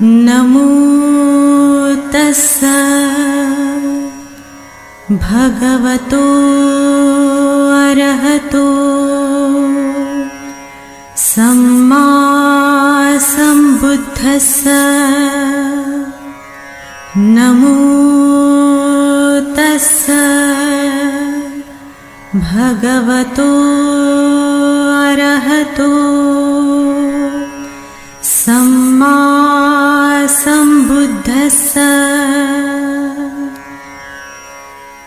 नमो तस्स भगवतो अरहतो सम्मा सम्बुद्धस्स। नमो तस्स भगवतो अरहतो सम्मा सम्बुद्धस्स।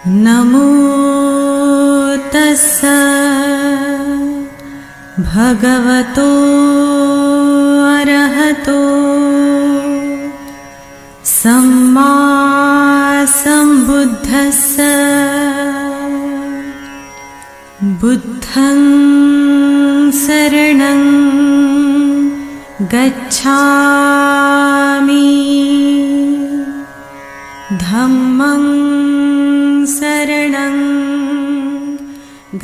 नमो तस्स भगवतो अरहतो सम्मा सम्बुद्धस्स। बुद्धं शरणं गच्छामि, धम्मं शरणं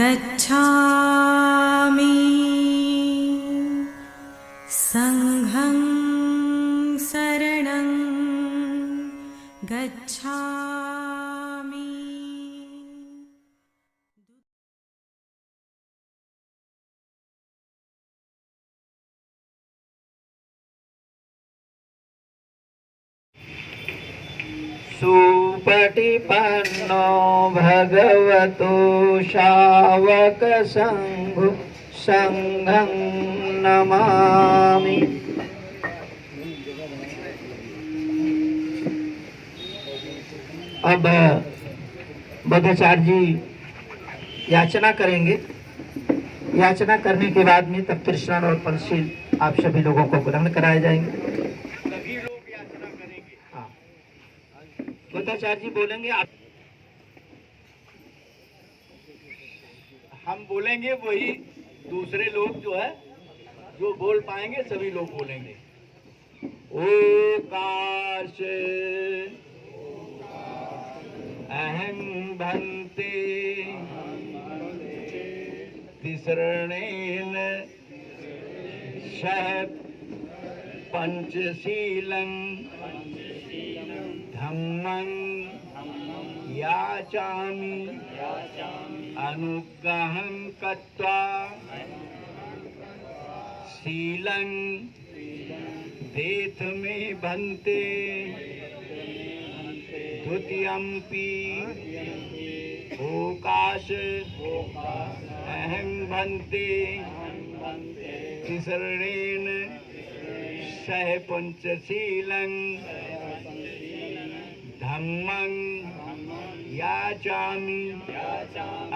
गच्छामि, संघं शरणं गच्छामि। सुपटिपन्नो भगवतो शावक संघो संघं नमामि। अब बुद्धाचार्य जी याचना करेंगे। याचना करने के बाद में तब कृष्ण और पंचशील आप सभी लोगों को ग्रहण कराए जाएंगे। सभी लोग याचना करेंगे। हाँ, बुद्धाचार्य जी बोलेंगे, आप हम बोलेंगे, वही दूसरे लोग जो है जो बोल पाएंगे सभी लोग बोलेंगे। ओकाश अहं भन्ते तिसरणेन सह पंचशीलं धम्मं याचामि अनुग्रहं कृत्वा शीलं देथ मे भन्ते द्वितीयंपि ओकाश अहं भन्ते तिसरणेन सह पंचशीलं धम्मं याचामि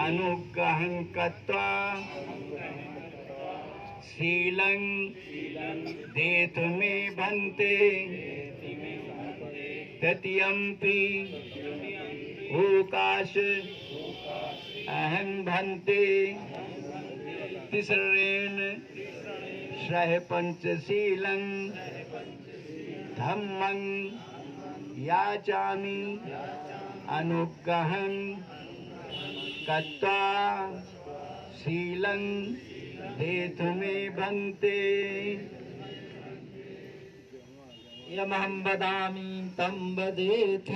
अनुग्रहं कृत्वा शीलं देथ मे भन्ते तृतीयंपि ओकाश अहं भन्ते तिसरेण सह पंचशीलं धम्मं याचामि अनुग्रहं कृत्वा शीलं देथ मे भन्ते। यमहं वदामि तं वदेथ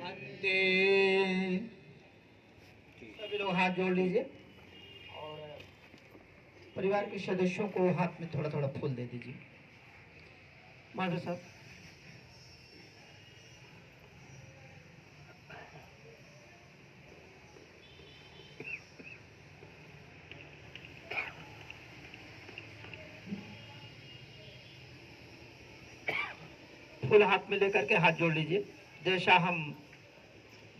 भन्ते। सभी लोग हाथ जोड़ लीजिए और परिवार के सदस्यों को हाथ में थोड़ा थोड़ा फूल दे दीजिए। माधव साहब, फूल हाथ में लेकर के हाथ जोड़ लीजिए। जैसा हम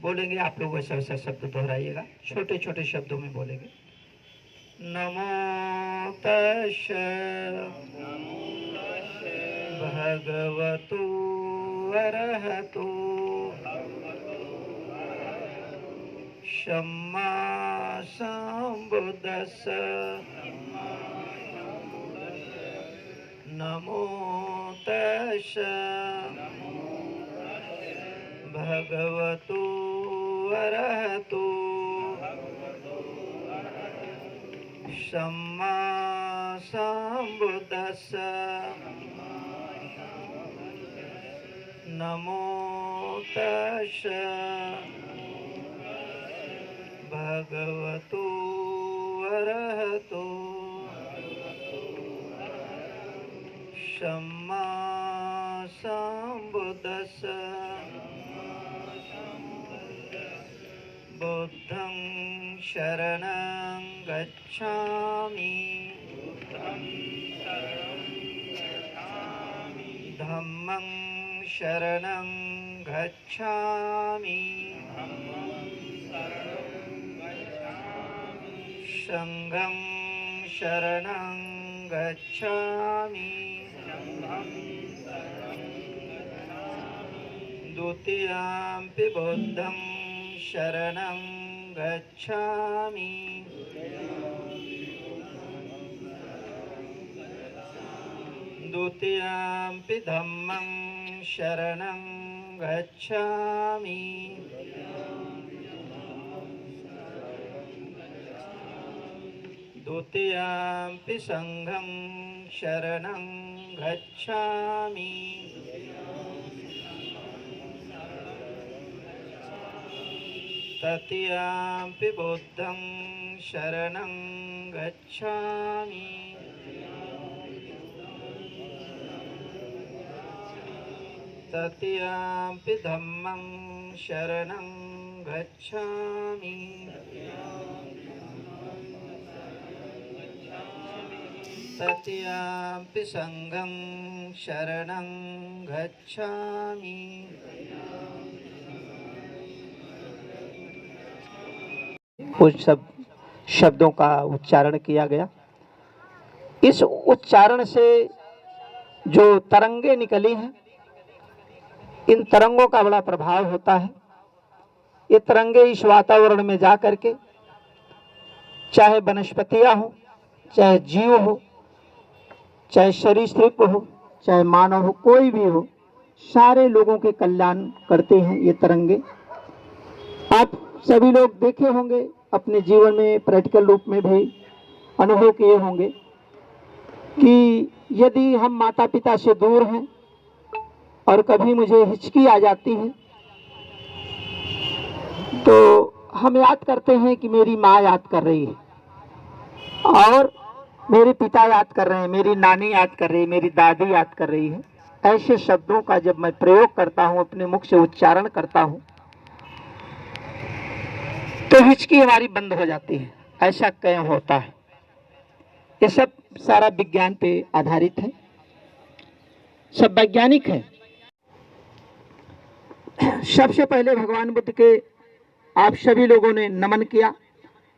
बोलेंगे आप लोग वैसा वैसा शब्द दोहराइएगा। छोटे छोटे शब्दों में बोलेंगे। नमो तस्स भगवतो अरहतो सम्मा सम्बुद्धस्स। नमो तस्स भगवतो अरहतो सम्मा सम्बुद्धस्स। नमो तस्स भगवतो अरहतो सम्मा सम्बुद्दस्स बुद्धं शरणं गच्छामि धम्मं शरणं गच्छामि संघं शरणं गच्छामि द्वितीयंपि बुद्धं शरणं गच्छामि द्वितीयंपि धम्मं शरणं गच्छामि द्वितीयंपि संघं शरणं गच्छामि तृतीयंपि बुद्धं शरणं गच्छामि तृतीयंपि धम्मं शरणं गच्छामि तृतीयंपि संघं शरणं गच्छामि। कुछ सब शब्दों का उच्चारण किया गया। इस उच्चारण से जो तरंगे निकली हैं, इन तरंगों का बड़ा प्रभाव होता है। ये तरंगे इस वातावरण में जा करके, चाहे वनस्पतियां हो, चाहे जीव हो, चाहे सरीसृप हो, चाहे मानव हो, कोई भी हो, सारे लोगों के कल्याण करते हैं ये तरंगे। आप सभी लोग देखे होंगे, अपने जीवन में प्रैक्टिकल रूप में भी अनुभव किए होंगे कि यदि हम माता पिता से दूर हैं और कभी मुझे हिचकी आ जाती है तो हम याद करते हैं कि मेरी माँ याद कर रही है और मेरे पिता याद कर रहे हैं, मेरी नानी याद कर रही है, मेरी दादी याद कर रही है। ऐसे शब्दों का जब मैं प्रयोग करता हूँ, अपने मुख से उच्चारण करता हूँ, तो हिचकी हमारी बंद हो जाती है। ऐसा क्यों होता है? ये सब सारा विज्ञान पे आधारित है, सब वैज्ञानिक है। सबसे पहले भगवान बुद्ध के आप सभी लोगों ने नमन किया।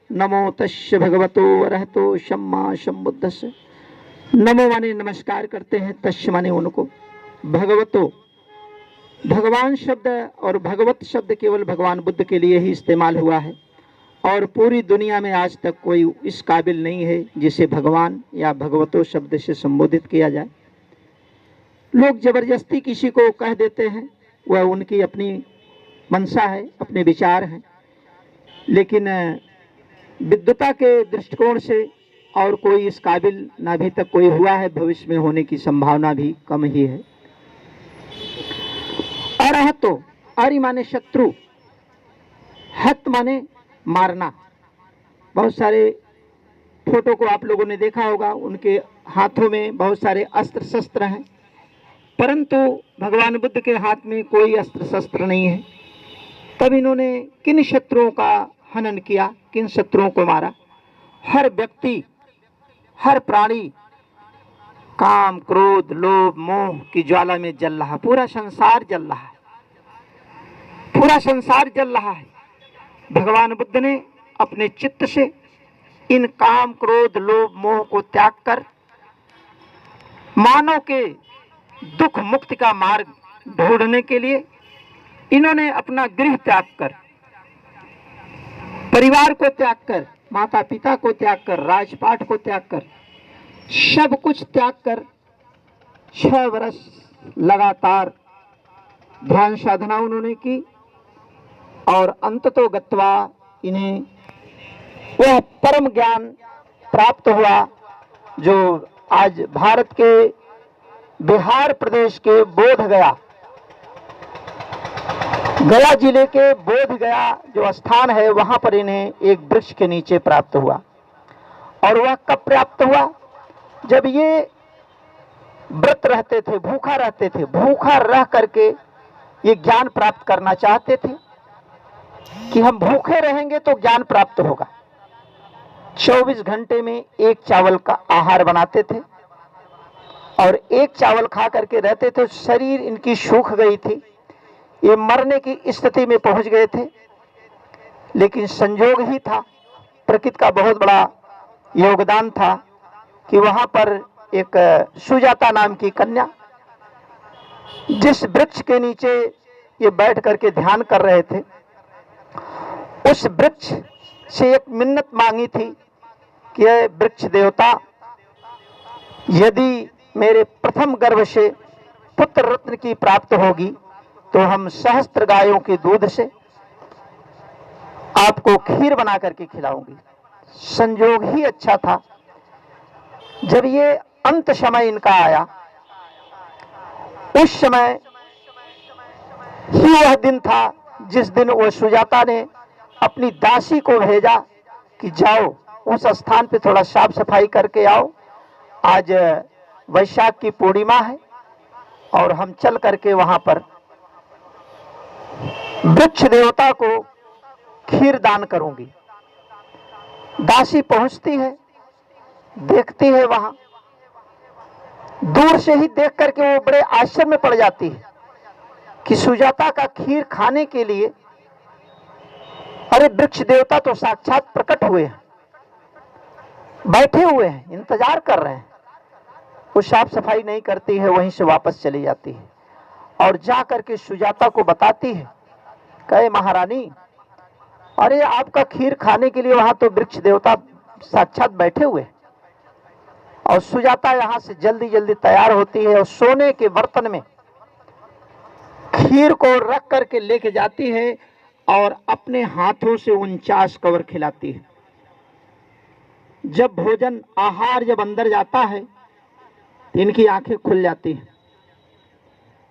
नमो तस्य भगवतो अरहतो सम्मा सम्बुद्धस्य। नमो माने नमस्कार करते हैं, तस्य माने उनको, भगवतो भगवान शब्द और भगवत शब्द केवल भगवान बुद्ध के लिए ही इस्तेमाल हुआ है और पूरी दुनिया में आज तक कोई इस काबिल नहीं है जिसे भगवान या भगवतो शब्द से संबोधित किया जाए। लोग जबरदस्ती किसी को कह देते हैं, वह उनकी अपनी मंशा है, अपने विचार हैं, लेकिन विद्वता के दृष्टिकोण से और कोई इस काबिल ना अभी तक कोई हुआ है, भविष्य में होने की संभावना भी कम ही है। अरहतो, अरि माने शत्रु, हत माने मारना। बहुत सारे फोटो को आप लोगों ने देखा होगा, उनके हाथों में बहुत सारे अस्त्र शस्त्र हैं, परंतु भगवान बुद्ध के हाथ में कोई अस्त्र शस्त्र नहीं है। तब इन्होंने किन शत्रुओं का हनन किया, किन शत्रुओं को मारा? हर व्यक्ति, हर प्राणी काम, क्रोध, लोभ, मोह की ज्वाला में जल रहा। पूरा संसार जल रहा है, पूरा संसार जल रहा है। भगवान बुद्ध ने अपने चित्त से इन काम, क्रोध, लोभ, मोह को त्याग कर मानव के दुख मुक्ति का मार्ग ढूंढने के लिए इन्होंने अपना गृह त्याग कर, परिवार को त्याग कर, माता पिता को त्याग कर, राजपाट को त्याग कर, सब कुछ त्याग कर 6 वर्ष लगातार ध्यान साधना उन्होंने की और अंततो गत्वा इन्हें वह परम ज्ञान प्राप्त हुआ जो आज भारत के बिहार प्रदेश के बोध गया गया जिले के बोध गया जो स्थान है वहां पर इन्हें एक वृक्ष के नीचे प्राप्त हुआ। और वह कब प्राप्त हुआ? जब ये व्रत रहते थे, भूखा रहते थे, भूखा रह करके ये ज्ञान प्राप्त करना चाहते थे कि हम भूखे रहेंगे तो ज्ञान प्राप्त होगा। 24 घंटे में एक चावल का आहार बनाते थे और एक चावल खा करके रहते थे। शरीर इनकी सूख गई थी, ये मरने की स्थिति में पहुंच गए थे। लेकिन संयोग ही था, प्रकृति का बहुत बड़ा योगदान था कि वहां पर एक सुजाता नाम की कन्या, जिस वृक्ष के नीचे ये बैठ करके ध्यान कर रहे थे, उस वृक्ष से एक मिन्नत मांगी थी कि ये वृक्ष देवता, यदि मेरे प्रथम गर्भ से पुत्र रत्न की प्राप्त होगी तो हम सहस्त्र गायों के दूध से आपको खीर बना करके खिलाऊंगी। संयोग ही अच्छा था, जब ये अंत समय इनका आया, उस समय ही वह दिन था जिस दिन वह सुजाता ने अपनी दासी को भेजा कि जाओ उस स्थान पे थोड़ा साफ सफाई करके आओ, आज वैशाख की पूर्णिमा है और हम चल करके वहां पर वृक्ष देवता को खीर दान करूंगी। दासी पहुंचती है, देखती है, वहां दूर से ही देख करके वो बड़े आश्चर्य में पड़ जाती है कि सुजाता का खीर खाने के लिए, अरे वृक्ष देवता तो साक्षात प्रकट हुए हैं, बैठे हुए हैं, इंतजार कर रहे हैं। वो साफ सफाई नहीं करती है, वहीं से वापस चली जाती है और जा करके सुजाता को बताती है, कहे महारानी, अरे आपका खीर खाने के लिए वहां तो वृक्ष देवता साक्षात बैठे हुए। और सुजाता यहां से जल्दी जल्दी तैयार होती है और सोने के बर्तन में खीर को रख करके लेके जाती है और अपने हाथों से 49 कवर खिलाती है। जब भोजन आहार जब अंदर जाता है तो इनकी आंखें खुल जाती हैं।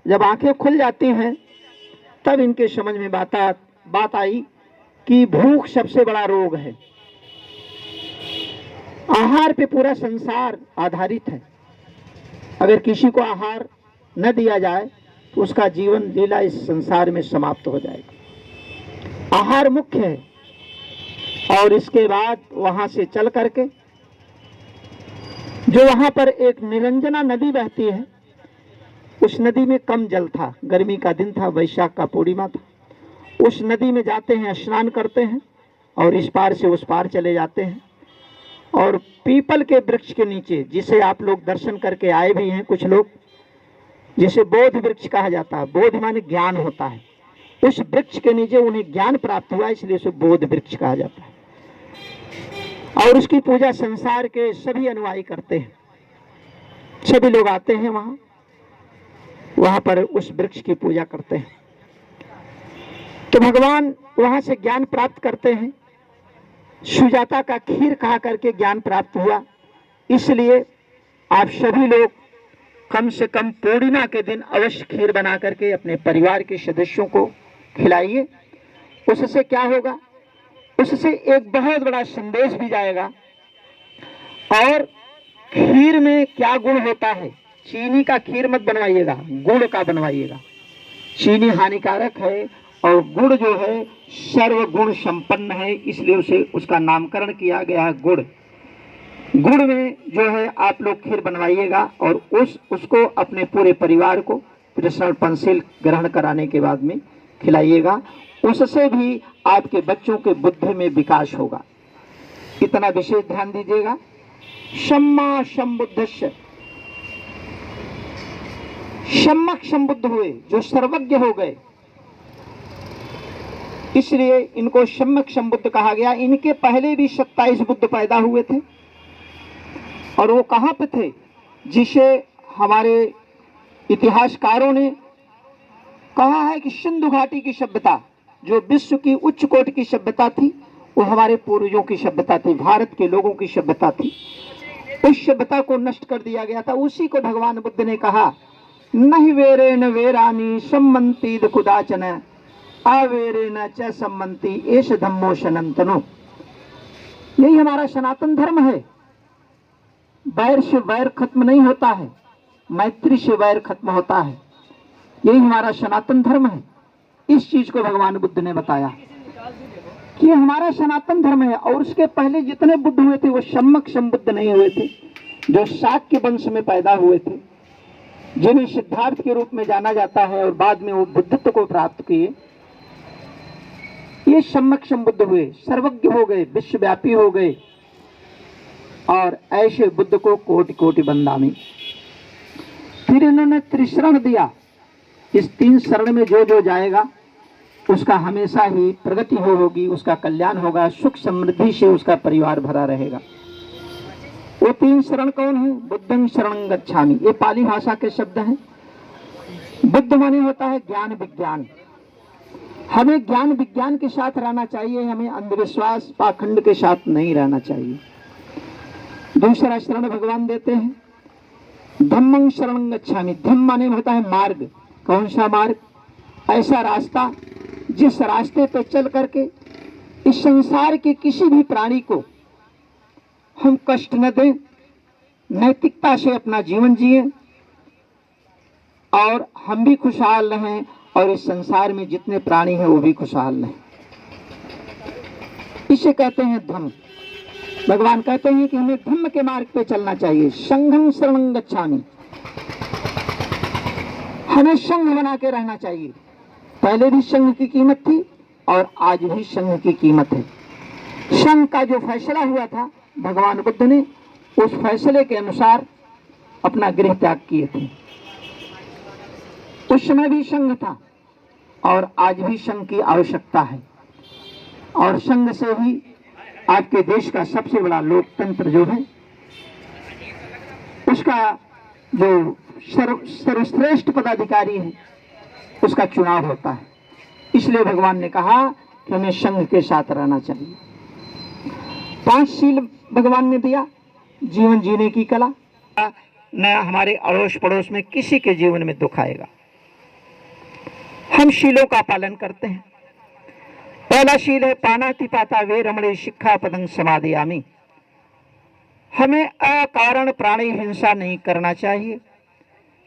जब आंखें खुल जाती हैं तब इनके समझ में बात आई कि भूख सबसे बड़ा रोग है। आहार पे पूरा संसार आधारित है। अगर किसी को आहार न दिया जाए तो उसका जीवन लीला इस संसार में समाप्त हो जाएगा। आहार मुख्य है। और इसके बाद वहां से चल करके जो वहां पर एक निरंजना नदी बहती है, उस नदी में कम जल था, गर्मी का दिन था, वैशाख का पूर्णिमा था। उस नदी में जाते हैं, स्नान करते हैं और इस पार से उस पार चले जाते हैं। और पीपल के वृक्ष के नीचे, जिसे आप लोग दर्शन करके आए भी हैं कुछ लोग, जिसे बोध वृक्ष कहा जाता है, बोध माने ज्ञान होता है, उस वृक्ष के नीचे उन्हें ज्ञान प्राप्त हुआ, इसलिए उसे बोध वृक्ष कहा जाता है। और उसकी पूजा संसार के सभी अनुयायी करते हैं, सभी लोग आते हैं वहां पर उस वृक्ष की पूजा करते हैं। तो भगवान वहां से ज्ञान प्राप्त करते हैं। सुजाता का खीर खा करके ज्ञान प्राप्त हुआ। इसलिए आप सभी लोग कम से कम पूर्णिमा के दिन अवश्य खीर बना करके अपने परिवार के सदस्यों को खिलाइए। उससे क्या होगा? उससे एक बहुत बड़ा संदेश भी जाएगा। और खीर में क्या गुण होता है? चीनी का खीर मत बनवाइएगा, गुड़ का बनवाइएगा। चीनी हानिकारक है और गुड़ जो है सर्व गुण संपन्न है, इसलिए उसका नामकरण किया गया है गुड़। गुड़ में जो है आप लोग खीर बनवाइएगा और उसको अपने पूरे परिवार को कृष्ण पंचशील ग्रहण कराने के बाद में खिलाइएगा। उससे भी आपके बच्चों के बुद्धि में विकास होगा। इतना विशेष ध्यान दीजिएगा। सम्मा संबुद्धस्य, सम्यक संबुद्ध हुए, जो सर्वज्ञ हो गए, इसलिए इनको सम्यक संबुद्ध कहा गया। इनके पहले भी 27 बुद्ध पैदा हुए थे। और वो कहाँ पे थे? जिसे हमारे इतिहासकारों ने कहा है कि सिंधु घाटी की सभ्यता, जो विश्व की उच्च कोटि की सभ्यता थी, वो हमारे पूर्वजों की सभ्यता थी, भारत के लोगों की सभ्यता थी। उस सभ्यता को नष्ट कर दिया गया था। उसी को भगवान बुद्ध ने कहा, नहीं वेरे न वेरानी सम्मंती कुदाचन अवेरेन च सम्मति एष धम्मो सनातनो। यही हमारा सनातन धर्म है। वैर से वैर खत्म नहीं होता है, मैत्री से वैर खत्म होता है। यही हमारा सनातन धर्म है। इस चीज को भगवान बुद्ध ने बताया कि ये हमारा सनातन धर्म है। और उसके पहले जितने बुद्ध हुए थे वो सम्यक संबुद्ध नहीं हुए थे, जो शाक्य वंश में पैदा हुए थे, जिन्हें सिद्धार्थ के रूप में जाना जाता है और बाद में वो बुद्धत्व को प्राप्त किए। ये सम्यक संबुद्ध हुए, सर्वज्ञ हो गए, विश्वव्यापी हो गए। और ऐसे बुद्ध को कोटि कोटि बंदामी। फिर इन्होंने त्रिशरण दिया। इस 3 शरण में जो जो जाएगा उसका हमेशा ही प्रगति होगी, उसका कल्याण होगा, सुख समृद्धि से उसका परिवार भरा रहेगा। वो 3 शरण कौन है? बुद्धं शरणं गच्छामि। ये पाली भाषा के शब्द हैं। बुद्ध माने होता है ज्ञान विज्ञान। हमें ज्ञान विज्ञान के साथ रहना चाहिए, हमें अंधविश्वास पाखंड के साथ नहीं रहना चाहिए। दूसरा शरण भगवान देते हैं धम्मं शरणं गच्छामि। धम्म माने होता है मार्ग। कौन सा मार्ग? ऐसा रास्ता जिस रास्ते पर चल करके इस संसार के किसी भी प्राणी को हम कष्ट न दें, नैतिकता से अपना जीवन जिए और हम भी खुशहाल रहें और इस संसार में जितने प्राणी हैं वो भी खुशहाल रहें। इसे कहते हैं धम्म। भगवान कहते हैं कि हमें धम्म के मार्ग पे चलना चाहिए। संघं शरणं गच्छामि। हमें संघ बना के रहना चाहिए। पहले भी संघ की कीमत थी और आज भी संघ की कीमत है। संघ का जो फैसला हुआ था, भगवान बुद्ध ने उस फैसले के अनुसार अपना गृह त्याग किए थे। उस समय भी संघ था और आज भी संघ की आवश्यकता है। और संघ से ही आपके देश का सबसे बड़ा लोकतंत्र जो है, उसका जो सर्वश्रेष्ठ पदाधिकारी है, उसका चुनाव होता है। इसलिए भगवान ने कहा कि हमें संघ के साथ रहना चाहिए। 5 शील भगवान ने दिया, जीवन जीने की कला। न हमारे अड़ोस पड़ोस में किसी के जीवन में दुख आएगा। हम शीलों का पालन करते हैं। पहला शील है पानातिपाता वे रमणे शिक्षा पदं समादयामि। हमें अकारण प्राणी हिंसा नहीं करना चाहिए।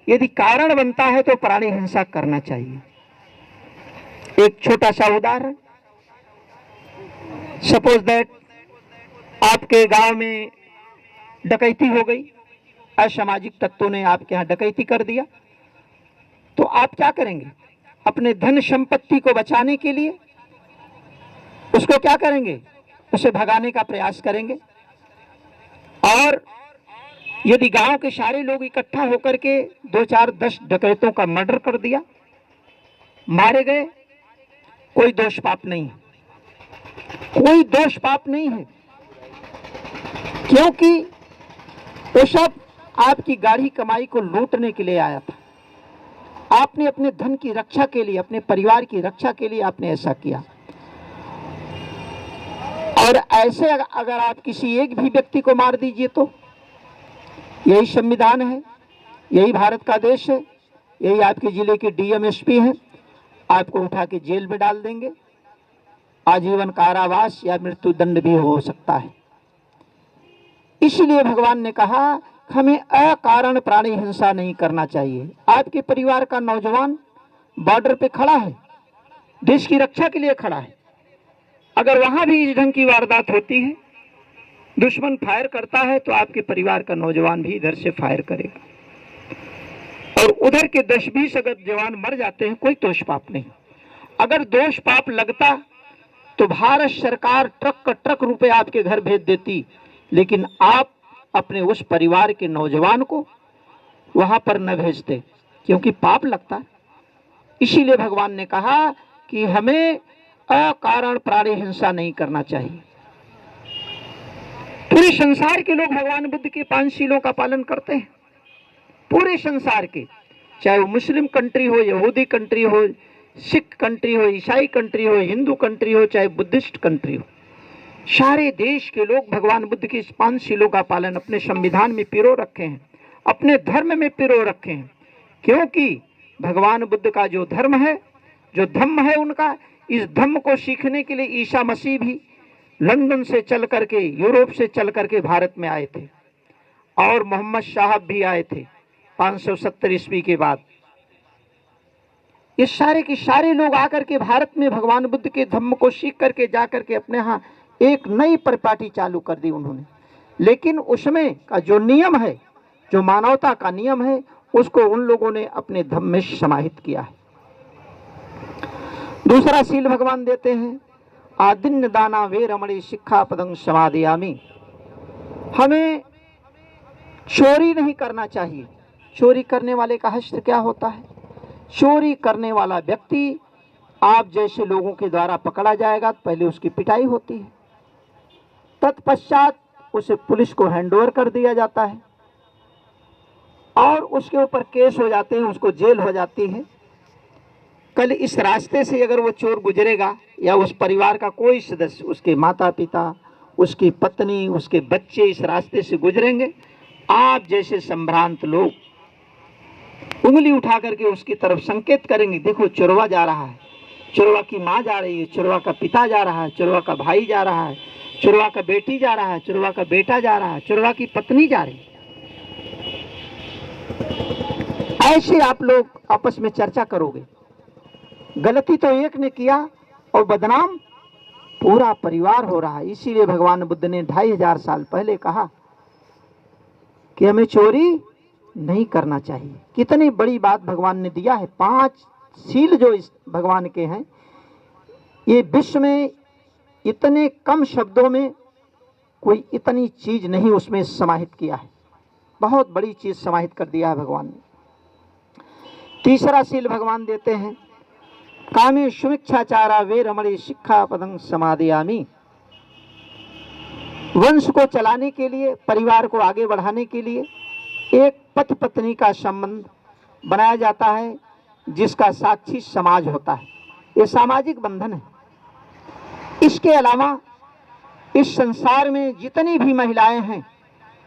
यदि कारण बनता है तो प्राणी हिंसा करना चाहिए। एक छोटा सा उदाहरण, सपोज दैट आपके गांव में डकैती हो गई, असामाजिक तत्वों ने आपके यहाँ डकैती कर दिया, तो आप क्या करेंगे? अपने धन संपत्ति को बचाने के लिए उसको क्या करेंगे? उसे भगाने का प्रयास करेंगे। और यदि गांव के सारे लोग इकट्ठा होकर के 2, 4, 10 डकैतों का मर्डर कर दिया, मारे गए, कोई दोष पाप नहीं है। कोई दोष पाप नहीं है, क्योंकि वो सब आपकी गाढ़ी कमाई को लूटने के लिए आया था। आपने अपने धन की रक्षा के लिए, अपने परिवार की रक्षा के लिए आपने ऐसा किया। और ऐसे अगर आप किसी एक भी व्यक्ति को मार दीजिए तो यही संविधान है, यही भारत का देश है, यही आपके जिले के डीएम एसपी हैं, आपको उठा के जेल में डाल देंगे। आजीवन कारावास या मृत्यु दंड भी हो सकता है। इसलिए भगवान ने कहा हमें अकारण प्राणी हिंसा नहीं करना चाहिए। आपके परिवार का नौजवान बॉर्डर पे खड़ा है, देश की रक्षा के लिए खड़ा है। अगर वहां भी इस ढंग की वारदात होती है, दुश्मन फायर करता है, तो आपके परिवार का नौजवान भी इधर से फायर करेगा। और उधर के 10-20 अगर जवान मर जाते हैं, कोई दोष पाप नहीं। अगर दोष पाप लगता तो भारत सरकार ट्रक रुपए आपके घर भेज देती, लेकिन आप अपने उस परिवार के नौजवान को वहां पर न भेजते, क्योंकि पाप लगता। इसीलिए भगवान ने कहा कि हमें अकारण प्राणी हिंसा नहीं करना चाहिए। पूरे संसार के लोग भगवान बुद्ध के 5 शीलों का पालन करते हैं। पूरे संसार के, चाहे वो मुस्लिम कंट्री हो, यहूदी कंट्री हो, सिख कंट्री हो, ईसाई कंट्री हो, हिंदू कंट्री हो, चाहे बुद्धिस्ट कंट्री हो, सारे देश के लोग भगवान बुद्ध की इस 5 शीलों का पालन अपने संविधान में पिरो रखे हैं, अपने धर्म में पिरो रखे हैं। क्योंकि भगवान बुद्ध का जो धर्म है जो धम्म है उनका, इस धम्म को सीखने के लिए ईसा मसीह भी लंदन से चल करके, यूरोप से चल करके भारत में आए थे, और मोहम्मद साहब भी आए थे 570 ईस्वी के बाद। ये सारे के सारे लोग आकर के भारत में भगवान बुद्ध के धम्म को सीख करके जा करके अपने यहाँ एक नई परिपाटी चालू कर दी उन्होंने। लेकिन उसमें का जो नियम है, जो मानवता का नियम है, उसको उन लोगों ने अपने धम्म में समाहित किया है। दूसरा शील भगवान देते हैं, आदिन्य दाना वे रमणी शिक्षा पदं समादियामी। हमें चोरी नहीं करना चाहिए। चोरी करने वाले का हश्र क्या होता है? चोरी करने वाला व्यक्ति आप जैसे लोगों के द्वारा पकड़ा जाएगा तो पहले उसकी पिटाई होती है, तत्पश्चात उसे पुलिस को हैंडओवर कर दिया जाता है और उसके ऊपर केस हो जाते हैं, उसको जेल हो जाती है। कल इस रास्ते से अगर वो चोर गुजरेगा या उस परिवार का कोई सदस्य, उसके माता पिता, उसकी पत्नी, उसके बच्चे इस रास्ते से गुजरेंगे, आप जैसे संभ्रांत लोग उंगली उठा करके उसकी तरफ संकेत करेंगे, देखो चोरवा जा रहा है, चोरवा की माँ जा रही है, चोरवा का पिता जा रहा है, चोरवा का भाई जा रहा है, चोरवा का बेटी जा रहा है, चोरवा का बेटा जा रहा है, चोरवा की पत्नी जा रही है। ऐसे आप लोग आपस में चर्चा करोगे। गलती तो एक ने किया और बदनाम पूरा परिवार हो रहा है। इसीलिए भगवान बुद्ध ने 2500 साल पहले कहा कि हमें चोरी नहीं करना चाहिए। कितनी बड़ी बात भगवान ने दिया है। 5 शील जो इस भगवान के हैं, ये विश्व में इतने कम शब्दों में कोई इतनी चीज नहीं उसमें समाहित किया है। बहुत बड़ी चीज समाहित कर दिया है भगवान ने। तीसरा शील भगवान देते हैं, कामे सुमिच्छाचारा वे रमणी शिक्षा पदं समादियामी। वंश को चलाने के लिए, परिवार को आगे बढ़ाने के लिए एक पति पत्नी का संबंध बनाया जाता है, जिसका साक्षी समाज होता है। ये सामाजिक बंधन है। इसके अलावा इस संसार में जितनी भी महिलाएं हैं,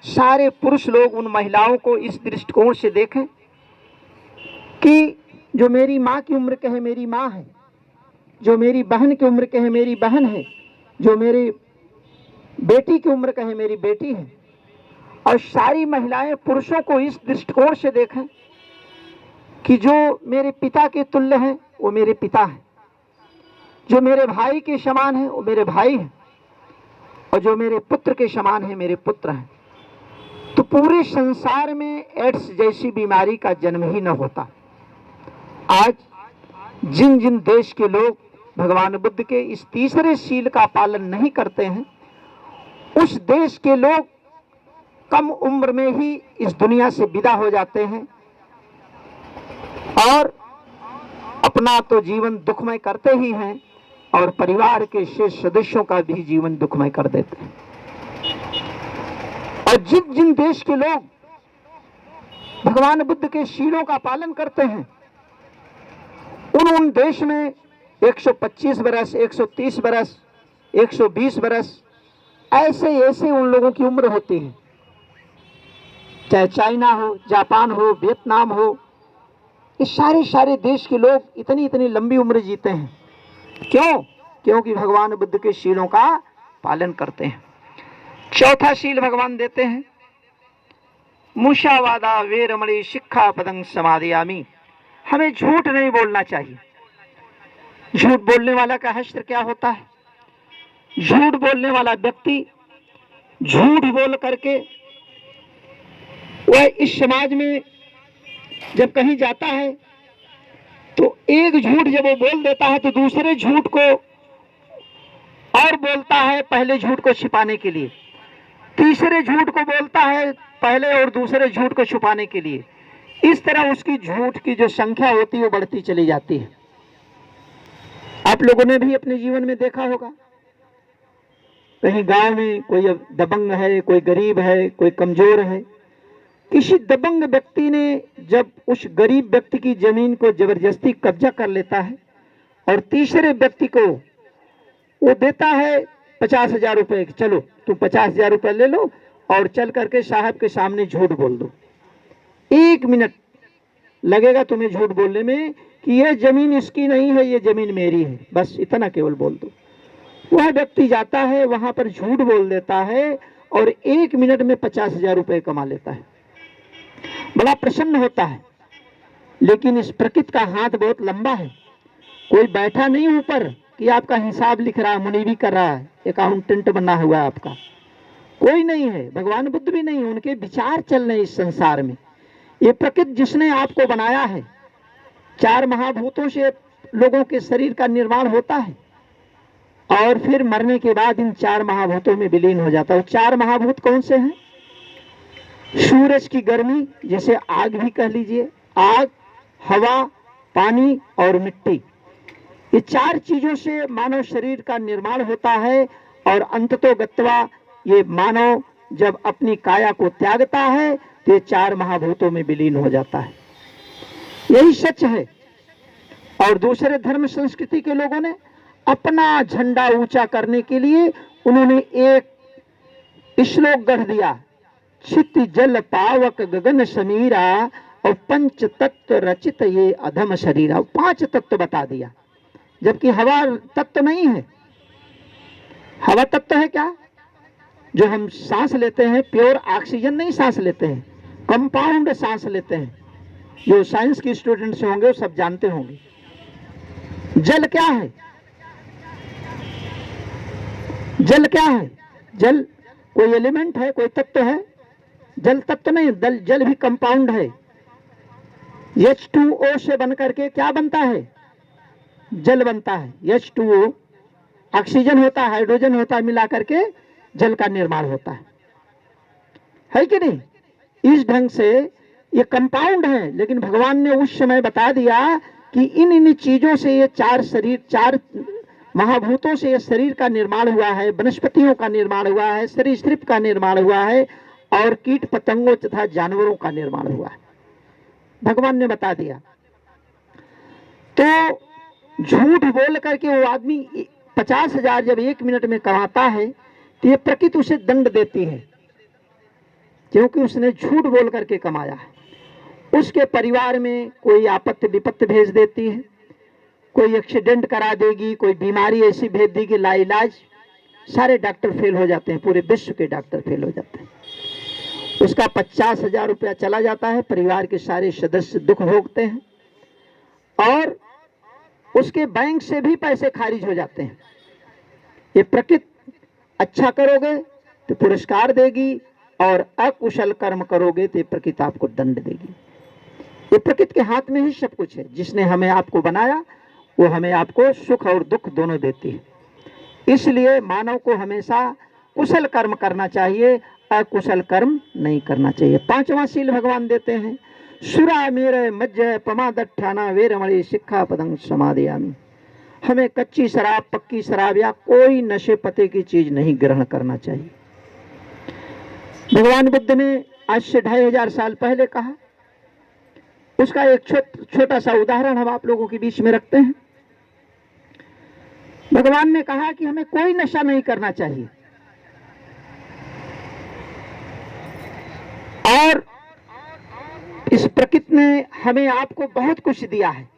सारे पुरुष लोग उन महिलाओं को इस दृष्टिकोण से देखें कि जो मेरी माँ की उम्र के है मेरी माँ है, जो मेरी बहन की उम्र के है मेरी बहन है, जो मेरी बेटी की उम्र का है मेरी बेटी है। और सारी महिलाएं पुरुषों को इस दृष्टिकोण से देखें कि जो मेरे पिता के तुल्य हैं वो मेरे पिता हैं, जो मेरे भाई के समान है वो मेरे भाई हैं, और जो मेरे पुत्र के समान है मेरे पुत्र हैं। तो पूरे संसार में एड्स जैसी बीमारी का जन्म ही न होता। आज जिन जिन देश के लोग भगवान बुद्ध के इस तीसरे शील का पालन नहीं करते हैं, उस देश के लोग कम उम्र में ही इस दुनिया से विदा हो जाते हैं और अपना तो जीवन दुखमय करते ही हैं और परिवार के शेष सदस्यों का भी जीवन दुखमय कर देते हैं। और जिन जिन देश के लोग भगवान बुद्ध के शीलों का पालन करते हैं, उन देश में 125 बरस, 130 बरस, 120 बरस ऐसे ऐसे उन लोगों की उम्र होती है। चाहे चाइना हो, जापान हो, वियतनाम हो, ये सारे देश के लोग इतनी इतनी लंबी उम्र जीते हैं। क्यों? क्योंकि भगवान बुद्ध के शीलों का पालन करते हैं। चौथा शील भगवान देते हैं, मुषावादा वे रमणी शिक्षा पदं समादियामी। हमें झूठ नहीं बोलना चाहिए। झूठ बोलने वाला का हश्र क्या होता है? झूठ बोलने वाला व्यक्ति झूठ बोल करके वह इस समाज में जब कहीं जाता है तो एक झूठ जब वो बोल देता है तो दूसरे झूठ को और बोलता है पहले झूठ को छिपाने के लिए, तीसरे झूठ को बोलता है पहले और दूसरे झूठ को छुपाने के लिए। इस तरह उसकी झूठ की जो संख्या होती है वो बढ़ती चली जाती है। आप लोगों ने भी अपने जीवन में देखा होगा, कहीं गांव में कोई दबंग है, कोई गरीब है, कोई कमजोर है। किसी दबंग व्यक्ति ने जब उस गरीब व्यक्ति की जमीन को जबरदस्ती कब्जा कर लेता है और तीसरे व्यक्ति को वो देता है 50,000 रुपए, चलो तुम 50,000 रुपए ले लो और चल करके साहब के सामने झूठ बोल दो। 1 मिनट लगेगा तुम्हें झूठ बोलने में कि ये जमीन इसकी नहीं है, ये जमीन मेरी है, बस इतना केवल बोल दो। वह व्यक्ति जाता है वहां पर झूठ बोल देता है और 1 मिनट में 50,000 रुपए कमा लेता है, बड़ा प्रसन्न होता है। लेकिन इस प्रकृति का हाथ बहुत लंबा है, कोई बैठा नहीं ऊपर कि आपका हिसाब लिख रहा है, मुनीबी कर रहा है, अकाउंटेंट बना हुआ है आपका, कोई नहीं है। भगवान बुद्ध भी नहीं, उनके विचार चल रहे इस संसार में। ये प्रकृति जिसने आपको बनाया है, 4 महाभूतों से लोगों के शरीर का निर्माण होता है और फिर मरने के बाद इन 4 महाभूतों में विलीन हो जाता है। 4 महाभूत कौन से हैं? सूरज की गर्मी, जैसे आग भी कह लीजिए, आग, हवा, पानी और मिट्टी, ये 4 चीजों से मानव शरीर का निर्माण होता है और अंततोगत्वा ये मानव जब अपनी काया को त्यागता है तो ये 4 महाभूतों में विलीन हो जाता है। यही सच है। और दूसरे धर्म संस्कृति के लोगों ने अपना झंडा ऊंचा करने के लिए उन्होंने एक श्लोक गढ़ दिया, क्षिति जल पावक गगन समीरा और 5 तत्व रचित ये अधम शरीरा। 5 तत्व बता दिया, जबकि हवा तत्व नहीं है। हवा तत्व है क्या? जो हम सांस लेते हैं, प्योर ऑक्सीजन नहीं सांस लेते हैं, कंपाउंड सांस लेते हैं। जो साइंस के स्टूडेंट्स होंगे वो सब जानते होंगे। जल क्या है? जल क्या है? जल कोई एलिमेंट है, कोई तत्व है? जल तत्व नहीं, जल भी कंपाउंड है। H2O से बनकर के क्या बनता है? जल बनता है। H2O ऑक्सीजन होता है, हाइड्रोजन होता है, मिला करके जल का निर्माण होता है कि नहीं? इस ढंग से ये कंपाउंड है। लेकिन भगवान ने उस समय बता दिया कि इन चीजों से ये 4 शरीर, 4 महाभूतों से ये शरीर का निर्माण हुआ है, वनस्पतियों का निर्माण हुआ है, सरीसृप का निर्माण हुआ है और कीट पतंगों तथा जानवरों का निर्माण हुआ है। भगवान ने बता दिया। तो झूठ बोल करके वो आदमी 50,000 जब 1 मिनट में कमाता है तो ये प्रकृति उसे दंड देती है, क्योंकि उसने झूठ बोल करके कमाया है। उसके परिवार में कोई आपत्ति विपत्ति भेज देती है, कोई एक्सीडेंट करा देगी, कोई बीमारी ऐसी भेज देगी लाइलाज, सारे डॉक्टर फेल हो जाते हैं, पूरे विश्व के डॉक्टर फेल हो जाते हैं। उसका 50,000 रुपया चला जाता है, परिवार के सारे सदस्य दुख भोगते हैं और उसके बैंक से भी पैसे खारिज हो जाते हैं। ये प्रकृति अच्छा करोगे तो पुरस्कार देगी और अकुशल कर्म करोगे तो ये प्रकृति आपको दंड देगी। ये प्रकृति के हाथ में ही सब कुछ है। जिसने हमें आपको बनाया वो हमें आपको सुख और दुख दोनों देती है। इसलिए मानव को हमेशा कुशल कर्म करना चाहिए, अकुशल कर्म नहीं करना चाहिए। 5वां शील भगवान देते हैं, सुरा मेरे मज्जय पमादठाना वेरमणि शिक्षा पदं समादयामि। हमें कच्ची शराब, पक्की शराब या कोई नशे पते की चीज नहीं ग्रहण करना चाहिए। भगवान बुद्ध ने आज से 2500 साल पहले कहा, उसका एक छोटा सा उदाहरण हम आप लोगों के बीच में रखते हैं। भगवान ने कहा कि हमें कोई नशा नहीं करना चाहिए और इस प्रकृति ने हमें आपको बहुत कुछ दिया है।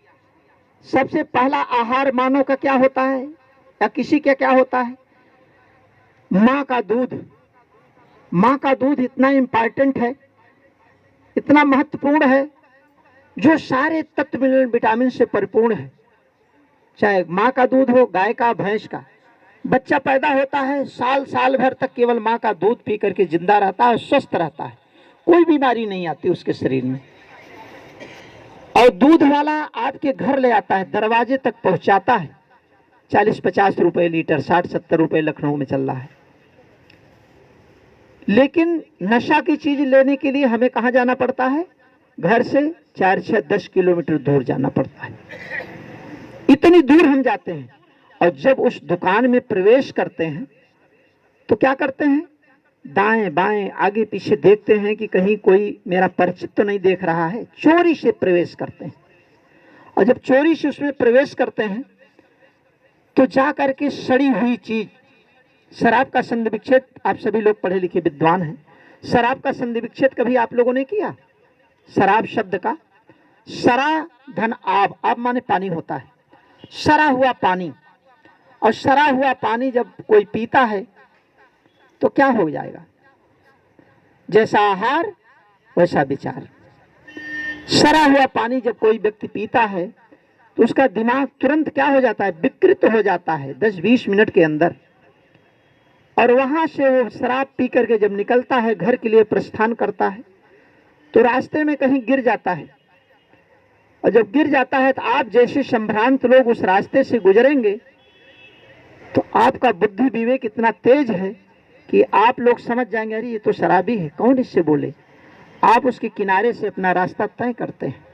सबसे पहला आहार मानव का क्या होता है या किसी का क्या होता है? माँ का दूध। माँ का दूध इतना इंपॉर्टेंट है, इतना महत्वपूर्ण है, जो सारे तत्व विटामिन से परिपूर्ण है। चाहे माँ का दूध हो, गाय का, भैंस का। बच्चा पैदा होता है, साल भर तक केवल माँ का दूध पी करके जिंदा रहता है, स्वस्थ रहता है, कोई बीमारी नहीं आती उसके शरीर में। और दूध वाला आपके घर ले आता है, दरवाजे तक पहुंचाता है। 40-50 रुपए लीटर, 60-70 रुपए लखनऊ में चल रहा है। लेकिन नशा की चीज लेने के लिए हमें कहाँ जाना पड़ता है? घर से 4-6-10 किलोमीटर दूर जाना पड़ता है। इतनी दूर हम जाते हैं और जब उस दुकान में प्रवेश करते हैं तो क्या करते हैं? दाएं बाएं आगे पीछे देखते हैं कि कहीं कोई मेरा परिचित तो नहीं देख रहा है। चोरी से प्रवेश करते हैं और जब चोरी से उसमें प्रवेश करते हैं तो जा करके सड़ी हुई चीज, शराब का संधि विच्छेद, आप सभी लोग पढ़े लिखे विद्वान हैं, शराब का संधि विच्छेद कभी आप लोगों ने किया? शराब शब्द का, सरा धन आब, आब माने पानी होता है, सरा हुआ पानी। और सरा हुआ पानी जब कोई पीता है तो क्या हो जाएगा? जैसा आहार वैसा विचार। सरा हुआ पानी जब कोई व्यक्ति पीता है तो उसका दिमाग तुरंत क्या हो जाता है? विकृत हो जाता है 10-20 मिनट के अंदर। और वहां से वो शराब पी करके जब निकलता है, घर के लिए प्रस्थान करता है, तो रास्ते में कहीं गिर जाता है। और जब गिर जाता है तो आप जैसे संभ्रांत लोग उस रास्ते से गुजरेंगे तो आपका बुद्धि विवेक इतना तेज है कि आप लोग समझ जाएंगे, अरे ये तो शराबी है, कौन इससे बोले। आप उसके किनारे से अपना रास्ता तय करते हैं,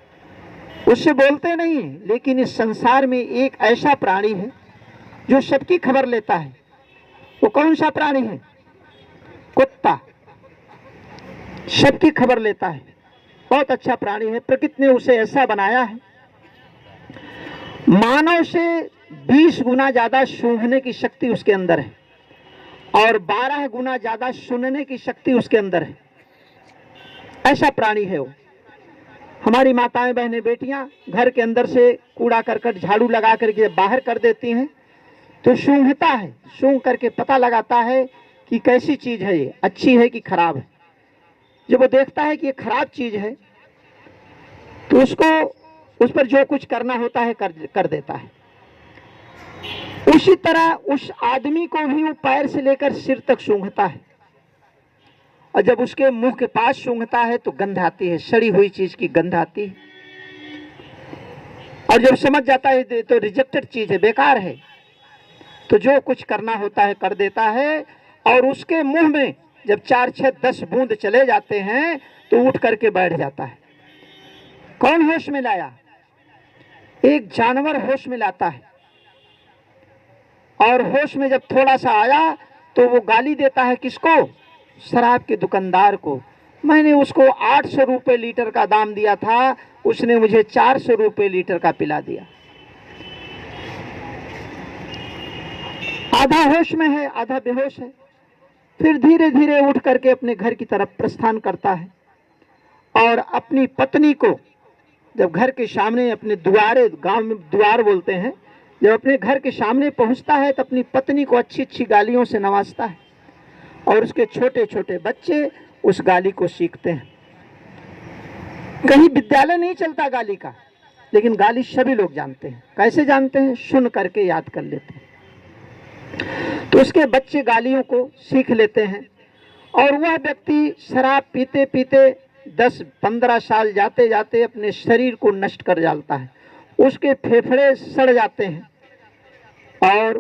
उससे बोलते नहीं हैं। लेकिन इस संसार में एक ऐसा प्राणी है जो सबकी खबर लेता है। वो कौन सा प्राणी है? कुत्ता। सबकी खबर लेता है, बहुत अच्छा प्राणी है। प्रकृति ने उसे ऐसा बनाया है, मानव से 20 गुना ज्यादा सूंघने की शक्ति उसके अंदर है और 12 गुना ज्यादा सुनने की शक्ति उसके अंदर है। ऐसा प्राणी है वो। हमारी माताएं, बहनें, बेटियां घर के अंदर से कूड़ा करकट झाड़ू लगा करके बाहर कर देती हैं तो सूंघता है, सूंघ करके पता लगाता है कि कैसी चीज है, ये अच्छी है कि खराब है। जब वो देखता है कि ये खराब चीज है तो उसको उस पर जो कुछ करना होता है कर देता है। उसी तरह उस आदमी को भी वो पैर से लेकर सिर तक सूंघता है। और जब उसके मुंह के पास सूंघता है तो गंध आती है, सड़ी हुई चीज की गंध आती है। और जब समझ जाता है तो रिजेक्टेड चीज है, बेकार है, तो जो कुछ करना होता है कर देता है। और उसके मुंह में जब 4, 6, 10 बूंद चले जाते हैं तो उठ करके बैठ जाता है। कौन होश में लाया? एक जानवर होश में लाता है। और होश में जब थोड़ा सा आया तो वो गाली देता है, किसको? शराब के दुकानदार को। मैंने उसको 800 रुपये लीटर का दाम दिया था, उसने मुझे 400 रुपये लीटर का पिला दिया। आधा होश में है, आधा बेहोश है। फिर धीरे धीरे उठ करके अपने घर की तरफ प्रस्थान करता है और अपनी पत्नी को जब घर के सामने अपने द्वारे, गांव में द्वार बोलते हैं, जब अपने घर के सामने पहुंचता है तो अपनी पत्नी को अच्छी अच्छी गालियों से नवाजता है। और उसके छोटे छोटे बच्चे उस गाली को सीखते हैं। कहीं विद्यालय नहीं चलता गाली का, लेकिन गाली सभी लोग जानते हैं। कैसे जानते हैं? सुन करके याद कर लेते हैं। तो उसके बच्चे गालियों को सीख लेते हैं। और वह व्यक्ति शराब पीते पीते 10-15 साल जाते जाते अपने शरीर को नष्ट कर डालता है। उसके फेफड़े सड़ जाते हैं और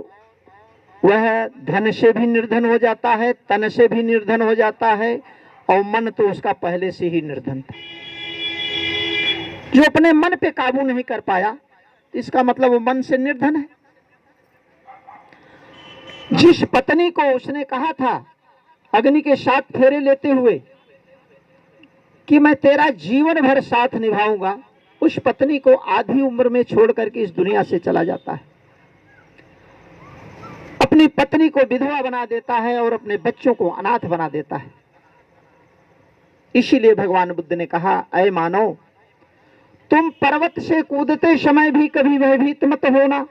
वह धन से भी निर्धन हो जाता है, तन से भी निर्धन हो जाता है। और मन तो उसका पहले से ही निर्धन था। जो अपने मन पे काबू नहीं कर पाया, इसका मतलब वो मन से निर्धन है। जिस पत्नी को उसने कहा था अग्नि के 7 फेरे लेते हुए कि मैं तेरा जीवन भर साथ निभाऊंगा, उस पत्नी को आधी उम्र में छोड़ करके इस दुनिया से चला जाता है। अपनी पत्नी को विधवा बना देता है और अपने बच्चों को अनाथ बना देता है। इसीलिए भगवान बुद्ध ने कहा, ऐ मानव, तुम पर्वत से कूदते समय भी कभी भयभीत मत होना,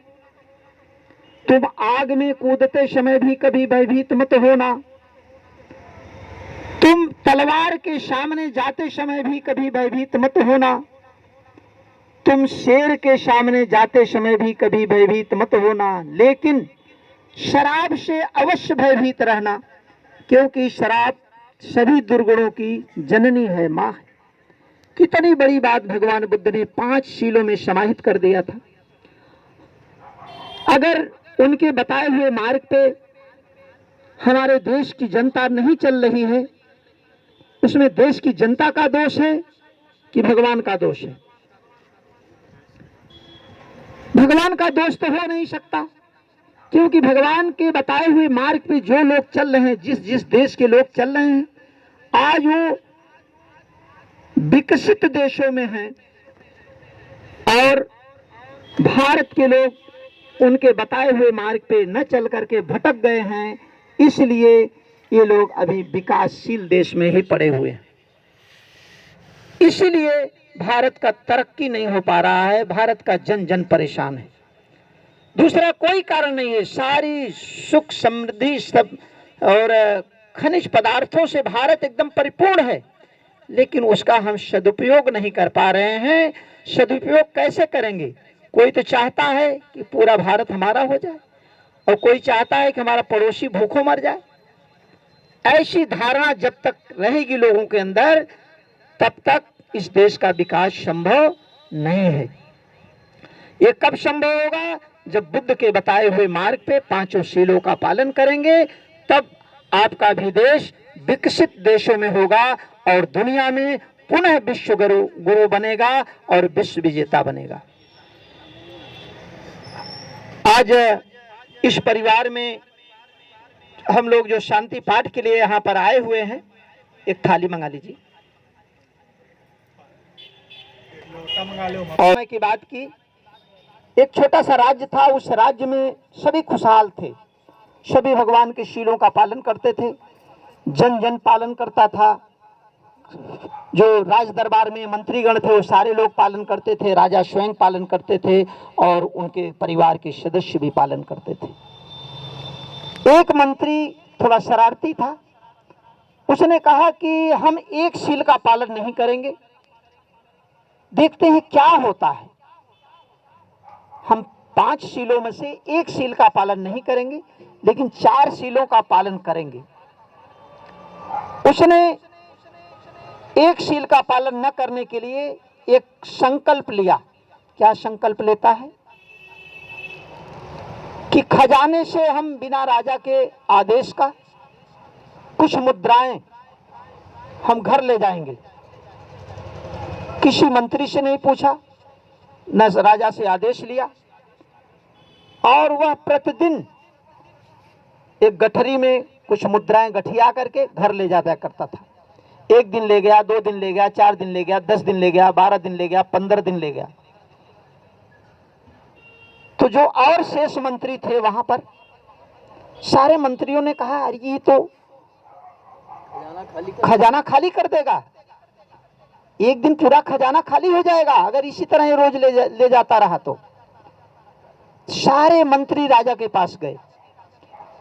तुम आग में कूदते समय भी कभी भयभीत मत होना, तुम तलवार के सामने जाते समय भी कभी भयभीत मत होना, तुम शेर के सामने जाते समय भी कभी भयभीत मत होना। लेकिन शराब से अवश्य भयभीत रहना, क्योंकि शराब सभी दुर्गुणों की जननी है, माँ है। कितनी बड़ी बात भगवान बुद्ध ने 5 शीलों में समाहित कर दिया था। अगर उनके बताए हुए मार्ग पे हमारे देश की जनता नहीं चल रही है, उसमें देश की जनता का दोष है कि भगवान का दोष है? भगवान का दोष तो हो नहीं सकता, क्योंकि भगवान के बताए हुए मार्ग पे जो लोग चल रहे हैं, जिस जिस देश के लोग चल रहे हैं, आज वो विकसित देशों में हैं और भारत के लोग उनके बताए हुए मार्ग पे न चल करके भटक गए हैं। इसलिए ये लोग अभी विकासशील देश में ही पड़े हुए हैं। इसलिए भारत का तरक्की नहीं हो पा रहा है, भारत का जन जन परेशान है। दूसरा कोई कारण नहीं है। सारी सुख समृद्धि सब और खनिज पदार्थों से भारत एकदम परिपूर्ण है, लेकिन उसका हम सदुपयोग नहीं कर पा रहे हैं। सदुपयोग कैसे करेंगे? कोई तो चाहता है कि पूरा भारत हमारा हो जाए और कोई चाहता है कि हमारा पड़ोसी भूखों मर जाए। ऐसी धारणा जब तक रहेगी लोगों के अंदर, तब तक इस देश का विकास संभव नहीं है। ये कब संभव होगा? जब बुद्ध के बताए हुए मार्ग पे पांचों शीलों का पालन करेंगे, तब आपका भी देश विकसित देशों में होगा और दुनिया में पुनः विश्व गुरु बनेगा और विश्व विजेता बनेगा। आज इस परिवार में हम लोग जो शांति पाठ के लिए यहाँ पर आए हुए हैं, एक थाली मंगा लीजिए। और की बात की, एक छोटा सा राज्य था, उस राज्य में सभी खुशहाल थे, सभी भगवान के शीलों का पालन करते थे, जन जन पालन करता था। जो राज दरबार में मंत्रीगण थे वो सारे लोग पालन करते थे, राजा स्वयं पालन करते थे और उनके परिवार के सदस्य भी पालन करते थे। एक मंत्री थोड़ा शरारती था, उसने कहा कि हम एक शील का पालन नहीं करेंगे, देखते हैं क्या होता है। हम 5 शीलों में से एक शील का पालन नहीं करेंगे, लेकिन 4 शीलों का पालन करेंगे। उसने एक शील का पालन न करने के लिए एक संकल्प लिया। क्या संकल्प लेता है? कि खजाने से हम बिना राजा के आदेश का कुछ मुद्राएं हम घर ले जाएंगे। किसी मंत्री से नहीं पूछा, न राजा से आदेश लिया, और वह प्रतिदिन एक गठरी में कुछ मुद्राएं गठिया करके घर ले जाता करता था। 1 दिन ले गया, 2 दिन ले गया, 4 दिन ले गया, 10 दिन ले गया, 12 दिन ले गया, 15 दिन ले गया। तो जो और शेष मंत्री थे वहां पर, सारे मंत्रियों ने कहा अरे ये तो खजाना खाली कर देगा, एक दिन पूरा खजाना खाली हो जाएगा अगर इसी तरह ये रोज ले जाता रहा तो। सारे मंत्री राजा के पास गए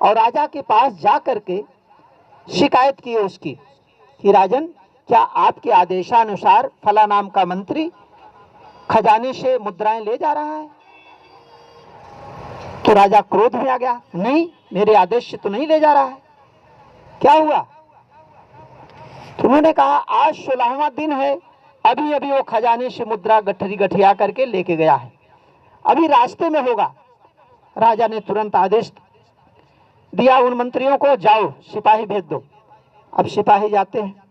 और राजा के पास जा करके शिकायत की उसकी कि राजन, क्या आपके आदेशानुसार फला नाम का मंत्री खजाने से मुद्राएं ले जा रहा है? तो राजा क्रोध में आ गया, नहीं, मेरे आदेश से तो नहीं ले जा रहा है, क्या हुआ? तो उन्होंने कहा आज 16वां दिन है, अभी अभी वो खजाने से मुद्रा गठरी गठिया करके लेके गया है, अभी रास्ते में होगा। राजा ने तुरंत आदेश दिया उन मंत्रियों को, जाओ सिपाही भेज दो। अब सिपाही जाते हैं,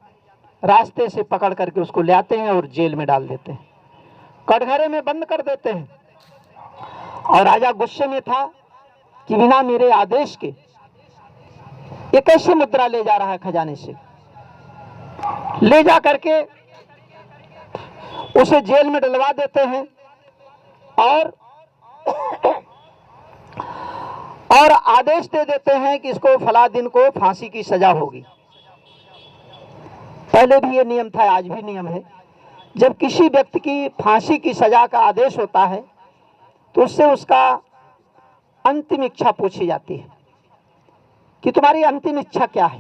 रास्ते से पकड़ करके उसको ले आते हैं और जेल में डाल देते हैं, कटघरे में बंद कर देते हैं। और राजा गुस्से में था कि बिना मेरे आदेश के ये कैसे मुद्रा ले जा रहा है खजाने से। ले जा करके उसे जेल में डलवा देते हैं और आदेश दे देते हैं कि इसको फला दिन को फांसी की सजा होगी। पहले भी ये नियम था, आज भी नियम है। जब किसी व्यक्ति की फांसी की सजा का आदेश होता है तो उससे उसका अंतिम इच्छा पूछी जाती है कि तुम्हारी अंतिम इच्छा क्या है।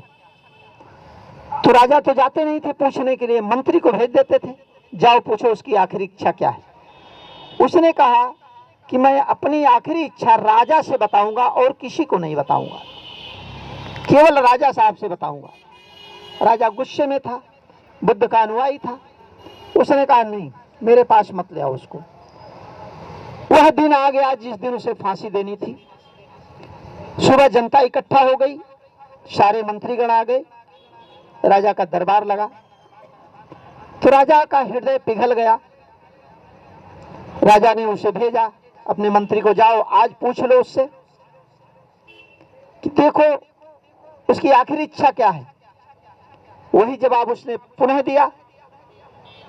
तो राजा तो जाते नहीं थे पूछने के लिए, मंत्री को भेज देते थे, जाओ पूछो उसकी आखिरी इच्छा क्या है। उसने कहा कि मैं अपनी आखिरी इच्छा राजा से बताऊंगा और किसी को नहीं बताऊंगा, केवल राजा साहब से बताऊंगा। राजा गुस्से में था, बुद्ध का अनुयायी था, उसने कहा नहीं, मेरे पास मत ले आओ उसको। वह दिन आ गया जिस दिन उसे फांसी देनी थी। सुबह जनता इकट्ठा हो गई, सारे मंत्रीगण आ गए, राजा का दरबार लगा। तो राजा का हृदय पिघल गया। राजा ने उसे भेजा अपने मंत्री को, जाओ आज पूछ लो उससे कि देखो उसकी आखिरी इच्छा क्या है। वही जवाब उसने पुनः दिया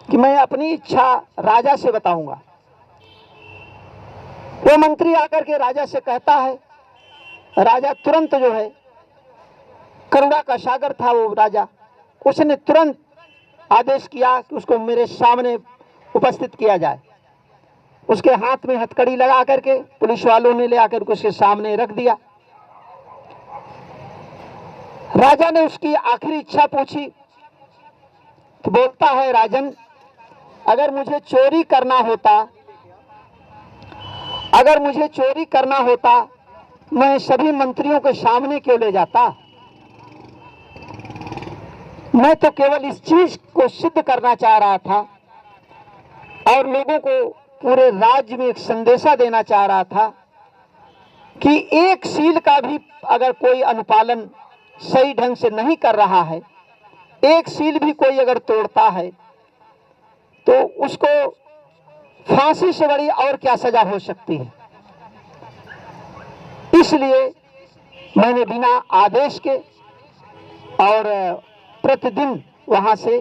कि मैं अपनी इच्छा राजा से बताऊंगा। वो मंत्री आकर के राजा से कहता है, राजा तुरंत जो है, करुणा का सागर था वो राजा, उसने तुरंत आदेश किया कि उसको मेरे सामने उपस्थित किया जाए। उसके हाथ में हथकड़ी लगा करके पुलिस वालों ने ले आकर उसके सामने रख दिया। राजा ने उसकी आखिरी इच्छा पूछी तो बोलता है, राजन, अगर मुझे चोरी करना होता मैं सभी मंत्रियों के सामने क्यों ले जाता। मैं तो केवल इस चीज को सिद्ध करना चाह रहा था और लोगों को पूरे राज्य में एक संदेशा देना चाह रहा था कि एक सील का भी अगर कोई अनुपालन सही ढंग से नहीं कर रहा है, एक सील भी कोई अगर तोड़ता है तो उसको फांसी से बड़ी और क्या सजा हो सकती है। इसलिए मैंने बिना आदेश के और प्रतिदिन वहां से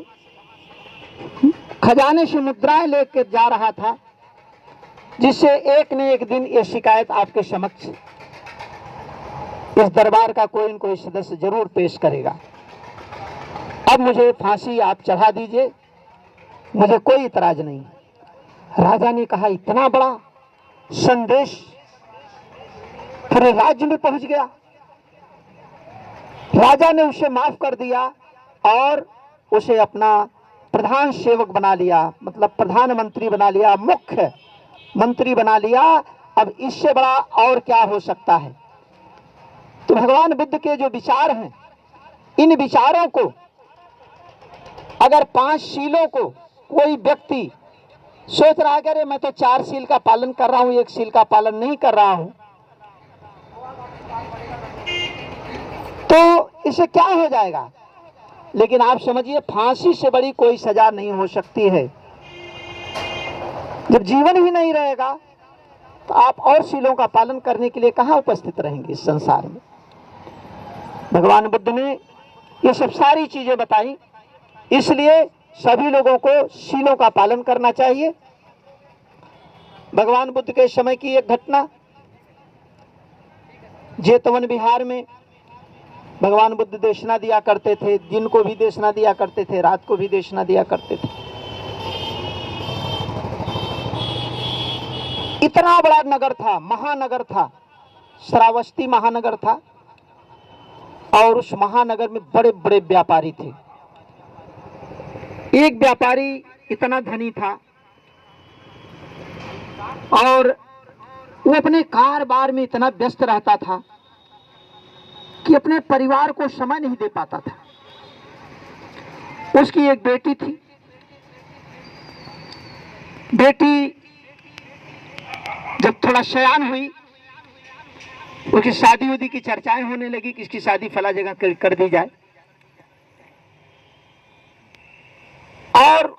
खजाने से मुद्राएं लेकर जा रहा था, जिससे एक न एक दिन ये शिकायत आपके समक्ष इस दरबार का कोई न कोई सदस्य जरूर पेश करेगा। अब मुझे फांसी आप चढ़ा दीजिए, मुझे कोई इतराज नहीं। राजा ने कहा, इतना बड़ा संदेश पूरे राज्य में पहुंच गया। राजा ने उसे माफ कर दिया और उसे अपना प्रधान सेवक बना लिया, मतलब प्रधानमंत्री बना लिया, मुख्य मंत्री बना लिया। अब इससे बड़ा और क्या हो सकता है। तो भगवान बुद्ध के जो विचार हैं, इन विचारों को अगर 5 शीलों को कोई व्यक्ति सोच रहा है कि अरे मैं तो 4 शील का पालन कर रहा हूं, 1 शील का पालन नहीं कर रहा हूं, तो इसे क्या हो जाएगा। लेकिन आप समझिए, फांसी से बड़ी कोई सजा नहीं हो सकती है। जब जीवन ही नहीं रहेगा तो आप और शीलों का पालन करने के लिए कहां उपस्थित रहेंगे इस संसार में। भगवान बुद्ध ने ये सब सारी चीजें बताई, इसलिए सभी लोगों को शीलों का पालन करना चाहिए। भगवान बुद्ध के समय की एक घटना, जेतवन बिहार में भगवान बुद्ध देशना दिया करते थे। दिन को भी देशना दिया करते थे, रात को भी देशना दिया करते थे। इतना बड़ा नगर था, महानगर था, श्रावस्ती महानगर था, और उस महानगर में बड़े बड़े व्यापारी थे। एक व्यापारी इतना धनी था और वो अपने कारोबार में इतना व्यस्त रहता था कि अपने परिवार को समय नहीं दे पाता था। उसकी एक बेटी थी। बेटी जब थोड़ा सयान हुई, उसकी शादी उदी की चर्चाएं होने लगी कि इसकी शादी फला जगह कर दी जाए। और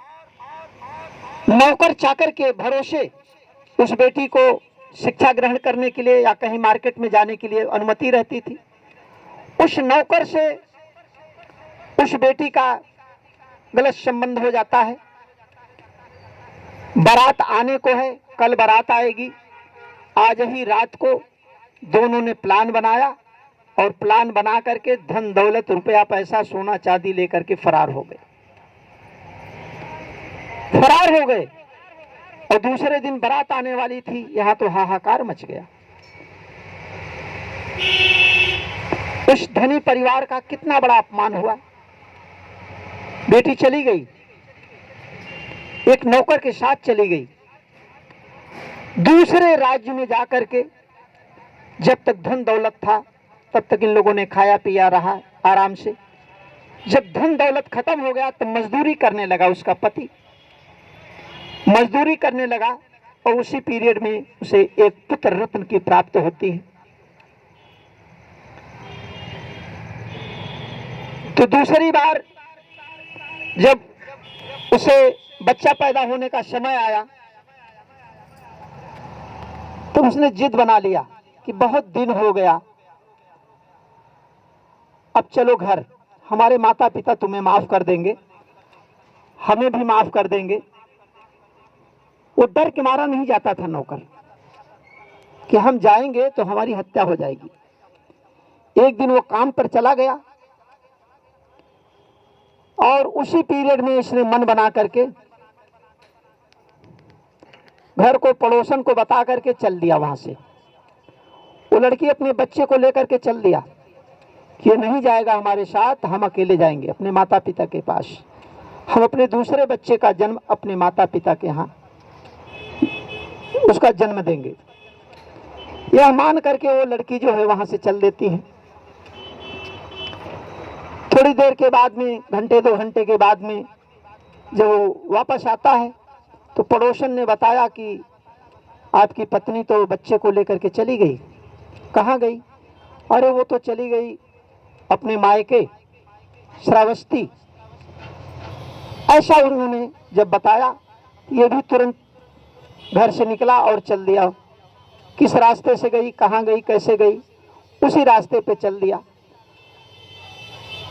नौकर चाकर के भरोसे उस बेटी को शिक्षा ग्रहण करने के लिए या कहीं मार्केट में जाने के लिए अनुमति रहती थी। उस नौकर से उस बेटी का गलत संबंध हो जाता है। बारात आने को है, कल बारात आएगी। आज ही रात को दोनों ने प्लान बनाया और प्लान बना करके धन दौलत, रुपया पैसा, सोना चांदी लेकर के फरार हो गए। और दूसरे दिन बारात आने वाली थी। यहां तो हाहाकार मच गया। उस धनी परिवार का कितना बड़ा अपमान हुआ। बेटी चली गई, एक नौकर के साथ चली गई दूसरे राज्य में जाकर के। जब तक धन दौलत था तब तक इन लोगों ने खाया पिया रहा आराम से। जब धन दौलत खत्म हो गया तो मजदूरी करने लगा उसका पति, मजदूरी करने लगा और उसी पीरियड में उसे एक पुत्र रत्न की प्राप्त होती है। तो दूसरी बार जब उसे बच्चा पैदा होने का समय आया तो उसने जिद बना लिया कि बहुत दिन हो गया, अब चलो घर, हमारे माता पिता तुम्हें माफ कर देंगे, हमें भी माफ कर देंगे। वो डर के मारा नहीं जाता था नौकर कि हम जाएंगे तो हमारी हत्या हो जाएगी। एक दिन वो काम पर चला गया और उसी पीरियड में इसने मन बना करके घर को पड़ोसन को बता करके चल दिया वहां से। वो लड़की अपने बच्चे को लेकर के चल दिया कि ये नहीं जाएगा हमारे साथ, हम अकेले जाएंगे अपने माता पिता के पास, हम अपने दूसरे बच्चे का जन्म अपने माता पिता के यहाँ उसका जन्म देंगे। यह मान करके वो लड़की जो है वहां से चल देती है। थोड़ी देर के बाद में, घंटे 2 घंटे के बाद में जब वो वापस आता है तो पड़ोसन ने बताया कि आपकी पत्नी तो बच्चे को लेकर के चली गई। कहाँ गई? अरे वो तो चली गई अपने मायके श्रावस्ती। ऐसा उन्होंने जब बताया, ये भी तुरंत घर से निकला और चल दिया। किस रास्ते से गई, कहाँ गई, कैसे गई, उसी रास्ते पे चल दिया।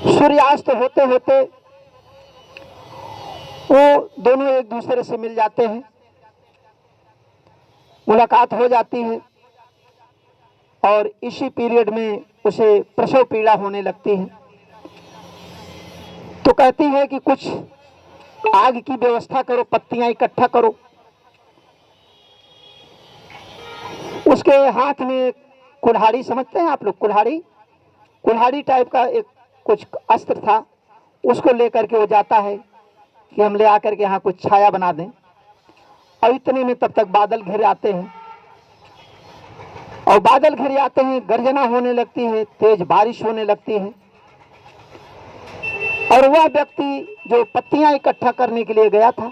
सूर्यास्त होते होते वो दोनों एक दूसरे से मिल जाते हैं, मुलाकात हो जाती है और इसी पीरियड में उसे प्रसव पीड़ा होने लगती है। तो कहती है कि कुछ आग की व्यवस्था करो, पत्तियां इकट्ठा करो। उसके हाथ में कुल्हाड़ी, समझते हैं आप लोग कुल्हाड़ी, कुल्हाड़ी टाइप का एक कुछ अस्त्र था, उसको लेकर के वो जाता है कि हम ले आकर के यहाँ कुछ छाया बना दें। और इतने में तब तक बादल घिर आते हैं और बादल घिर आते हैं, गर्जना होने लगती है, तेज बारिश होने लगती है। और वह व्यक्ति जो पत्तियां इकट्ठा करने के लिए गया था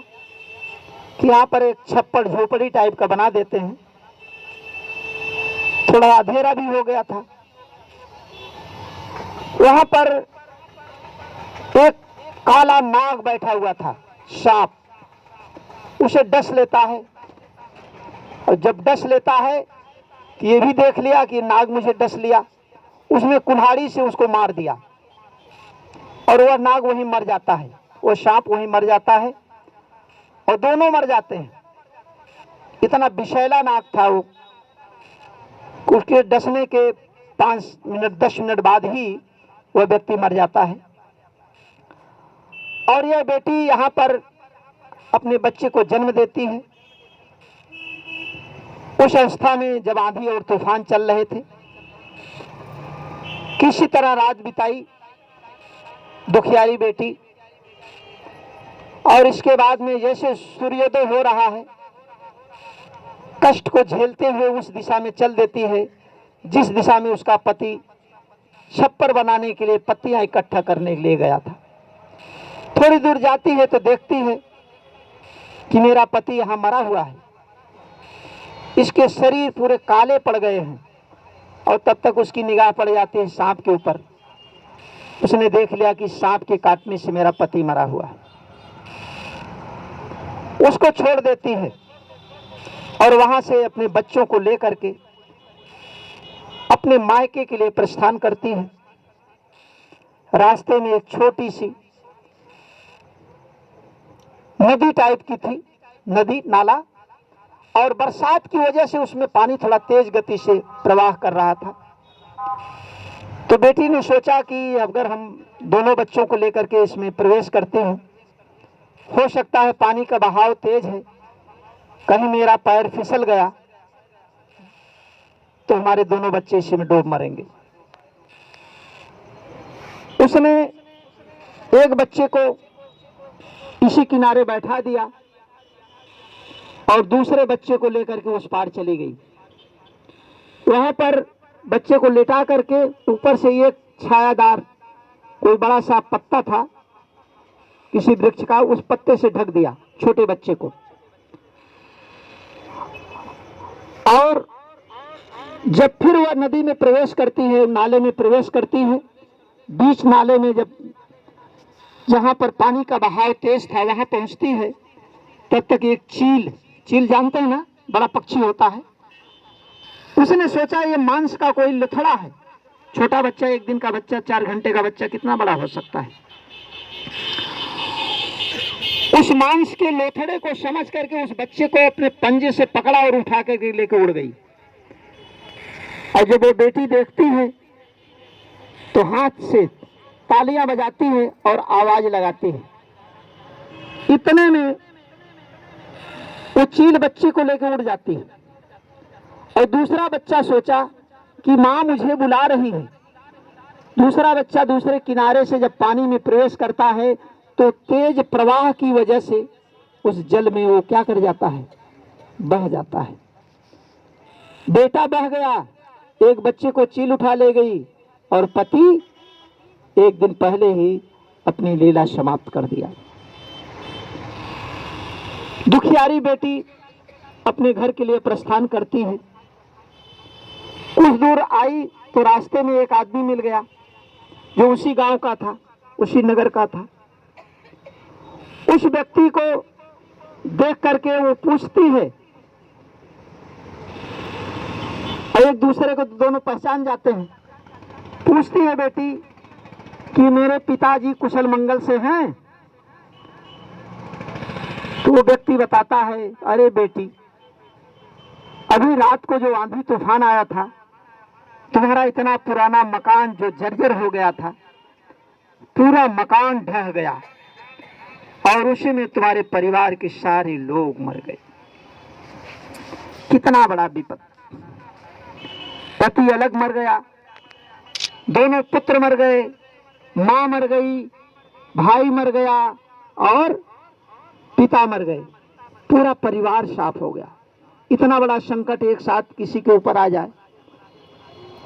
कि यहाँ पर एक छप्पड़ झोपड़ी टाइप का बना देते हैं, थोड़ा अंधेरा भी हो गया था। वहां पर एक काला नाग बैठा हुआ था, सांप, उसे डस लेता है। और जब डस लेता है तो ये भी देख लिया कि नाग मुझे डस लिया, उसने कुल्हाड़ी से उसको मार दिया और वह नाग वहीं मर जाता है, वो सांप वहीं मर जाता है और दोनों मर जाते हैं। इतना विषैला नाग था वो। उसके डसने के 5 मिनट 10 मिनट बाद ही वह व्यक्ति मर जाता है। और यह बेटी यहाँ पर अपने बच्चे को जन्म देती है। उस अवस्था में जब आंधी और तूफान चल रहे थे, किसी तरह रात बिताई दुखियारी बेटी। और इसके बाद में जैसे सूर्योदय हो रहा है, कष्ट को झेलते हुए उस दिशा में चल देती है जिस दिशा में उसका पति छप्पर बनाने के लिए पत्तियां इकट्ठा करने के लिए गया था। थोड़ी दूर जाती है तो देखती है कि मेरा पति यहाँ मरा हुआ है, इसके शरीर पूरे काले पड़ गए हैं। और तब तक उसकी निगाह पड़ जाती है सांप के ऊपर। उसने देख लिया कि सांप के काटने से मेरा पति मरा हुआ है। उसको छोड़ देती है और वहां से अपने बच्चों को लेकर के अपने मायके के लिए प्रस्थान करती है। रास्ते में एक छोटी सी नदी टाइप की थी, नदी नाला, और बरसात की वजह से उसमें पानी थोड़ा तेज गति से प्रवाह कर रहा था। तो बेटी ने सोचा कि अगर हम दोनों बच्चों को लेकर के इसमें प्रवेश करते हैं, हो सकता है पानी का बहाव तेज है, कहीं मेरा पैर फिसल गया तो हमारे दोनों बच्चे इसी में डूब मरेंगे। उसने एक बच्चे को इसी किनारे बैठा दिया और दूसरे बच्चे को लेकर के उस पार चली गई। वहां पर बच्चे को लेटा करके ऊपर से एक छायादार कोई बड़ा सा पत्ता था किसी वृक्ष का, उस पत्ते से ढक दिया छोटे बच्चे को। और जब फिर वह नदी में प्रवेश करती है, नाले में प्रवेश करती है, बीच नाले में जब जहां पर पानी का बहाव तेज था वहां पहुंचती है, तब तक एक चील जानते हैं ना, बड़ा पक्षी होता है। उसने सोचा ये मांस का कोई लथड़ा है। छोटा बच्चा, 1 दिन का बच्चा, 4 घंटे का बच्चा कितना बड़ा हो सकता है। उस मांस के लोथड़े को समझ करके उस बच्चे को अपने पंजे से पकड़ा और उठा करके लेके उड़ गई। और जब वो बेटी देखती है तो हाथ से तालियां बजाती है और आवाज लगाती है। इतने में वो चील बच्चे को लेकर उड़ जाती है और दूसरा बच्चा सोचा कि माँ मुझे बुला रही है। दूसरा बच्चा दूसरे किनारे से जब पानी में प्रवेश करता है तो तेज प्रवाह की वजह से उस जल में वो क्या कर जाता है, बह जाता है। बेटा बह गया, एक बच्चे को चील उठा ले गई और पति एक दिन पहले ही अपनी लीला समाप्त कर दिया। दुखियारी बेटी अपने घर के लिए प्रस्थान करती है। कुछ दूर आई तो रास्ते में एक आदमी मिल गया जो उसी गांव का था, उसी नगर का था। उस व्यक्ति को देख करके वो पूछती है, एक दूसरे को दोनों पहचान जाते हैं। पूछती है बेटी कि मेरे पिताजी कुशल मंगल से हैं? तो वो व्यक्ति बताता है, अरे बेटी, अभी रात को जो आंधी तूफान आया था, तुम्हारा इतना पुराना मकान जो जर्जर हो गया था, पूरा मकान ढह गया और उसी में तुम्हारे परिवार के सारे लोग मर गए। कितना बड़ा विपद। पति अलग मर गया, दोनों पुत्र मर गए, मां मर गई, भाई मर गया और पिता मर गए, पूरा परिवार साफ हो गया। इतना बड़ा संकट एक साथ किसी के ऊपर आ जाए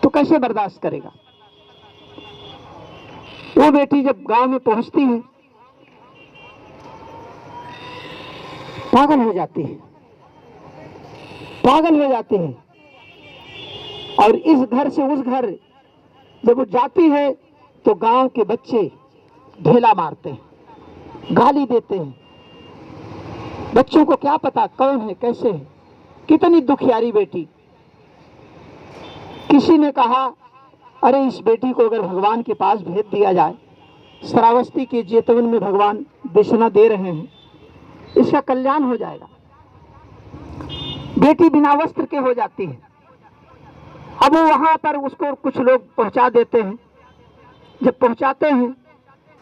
तो कैसे बर्दाश्त करेगा। वो बेटी जब गांव में पहुंचती है पागल हो जाती है, पागल हो जाती है। और इस घर से उस घर जब वो जाती है तो गांव के बच्चे ढेला मारते हैं, गाली देते हैं। बच्चों को क्या पता कौन है कैसे है। कितनी दुखियारी बेटी। किसी ने कहा, अरे इस बेटी को अगर भगवान के पास भेज दिया जाए, श्रावस्ती के जेतवन में भगवान दक्षिणा दे रहे हैं, इसका कल्याण हो जाएगा। बेटी बिना वस्त्र के हो जाती है। अब वो वहां पर उसको कुछ लोग पहुंचा देते हैं। जब पहुंचाते हैं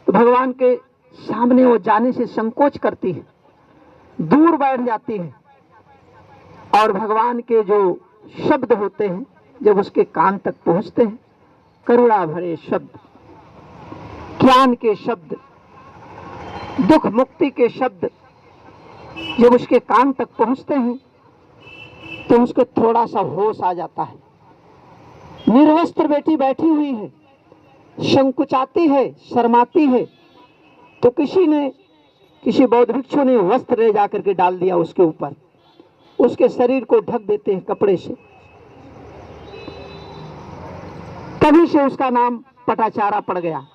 तो भगवान के सामने वो जाने से संकोच करती है, दूर बैठ जाती है। और भगवान के जो शब्द होते हैं जब उसके कान तक पहुंचते हैं, करुणा भरे शब्द, ज्ञान के शब्द, दुख मुक्ति के शब्द जब उसके कान तक पहुंचते हैं तो उसको थोड़ा सा होश आ जाता है। निर्वस्त्र बेटी बैठी हुई है, संकुचाती है, शर्माती है, तो किसी बौद्ध भिक्षु ने वस्त्र ले जाकर के डाल दिया उसके ऊपर, उसके शरीर को ढक देते हैं कपड़े से। तभी से उसका नाम पटाचारा पड़ गया।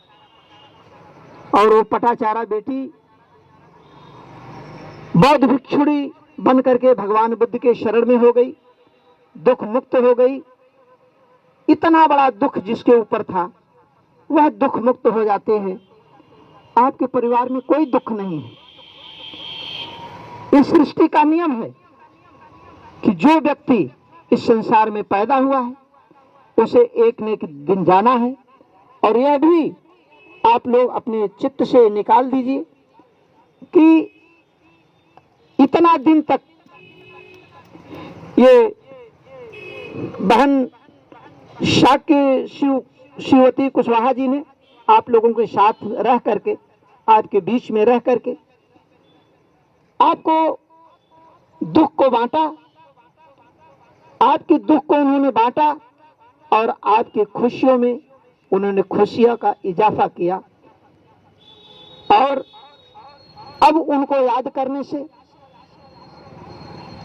और वो पटाचारा बेटी बौद्ध भिक्षुणी बन करके भगवान बुद्ध के शरण में हो गई, दुख मुक्त हो गई। इतना बड़ा दुख जिसके ऊपर था वह दुख मुक्त हो जाते हैं। आपके परिवार में कोई दुख नहीं है। इस सृष्टि का नियम है कि जो व्यक्ति इस संसार में पैदा हुआ है उसे एक न एक दिन जाना है। और यह भी आप लोग अपने चित्त से निकाल दीजिए कि इतना दिन तक ये बहन शाक्य शिववती कुशवाहा जी ने आप लोगों के साथ रह करके, आपके बीच में रह करके आपको दुख को बांटा, आपके दुख को उन्होंने बांटा और आपकी खुशियों में उन्होंने खुशियों का इजाफा किया। और अब उनको याद करने से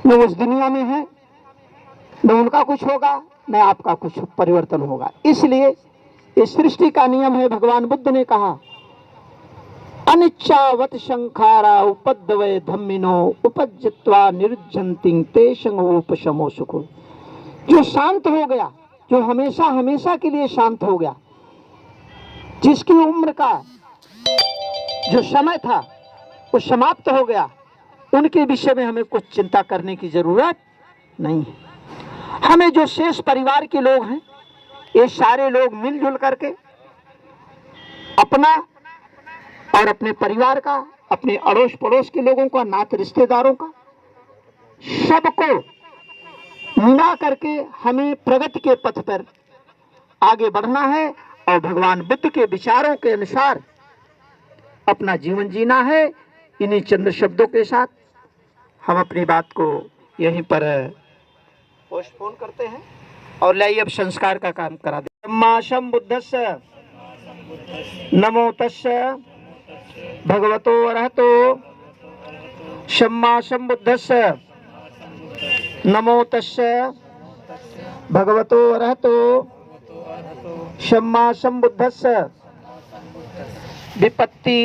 न उस दुनिया में है, न उनका कुछ होगा, न आपका कुछ परिवर्तन होगा। इसलिए इस सृष्टि का नियम है। भगवान बुद्ध ने कहा, अनिच्छावत संखारा उपद्वय धम्मिनो उपज्जत्वा निर्जन्तिं तेषं उपशमो सुखो। जो शांत हो गया, जो हमेशा हमेशा के लिए शांत हो गया, जिसकी उम्र का जो समय था वो समाप्त हो गया, उनके विषय में हमें कुछ चिंता करने की जरूरत नहीं है। हमें जो शेष परिवार के लोग हैं, ये सारे लोग मिलजुल करके अपना और अपने परिवार का, अपने अड़ोस पड़ोस के लोगों का, नाते रिश्तेदारों का, सबको मिला करके हमें प्रगति के पथ पर आगे बढ़ना है और भगवान बुद्ध के विचारों के अनुसार अपना जीवन जीना है। इन्हीं चंद शब्दों के साथ हम अपनी बात को यहीं पर पोस्टपोन करते हैं और लाइए अब संस्कार का काम करा दे। सम्मासम बुद्धस्य नमो तस्य भगवतो अरहतो सम्मासम बुद्धस्य नमो तस्य भगवतो अरहतो सम्मासम बुद्धस्य विपत्ति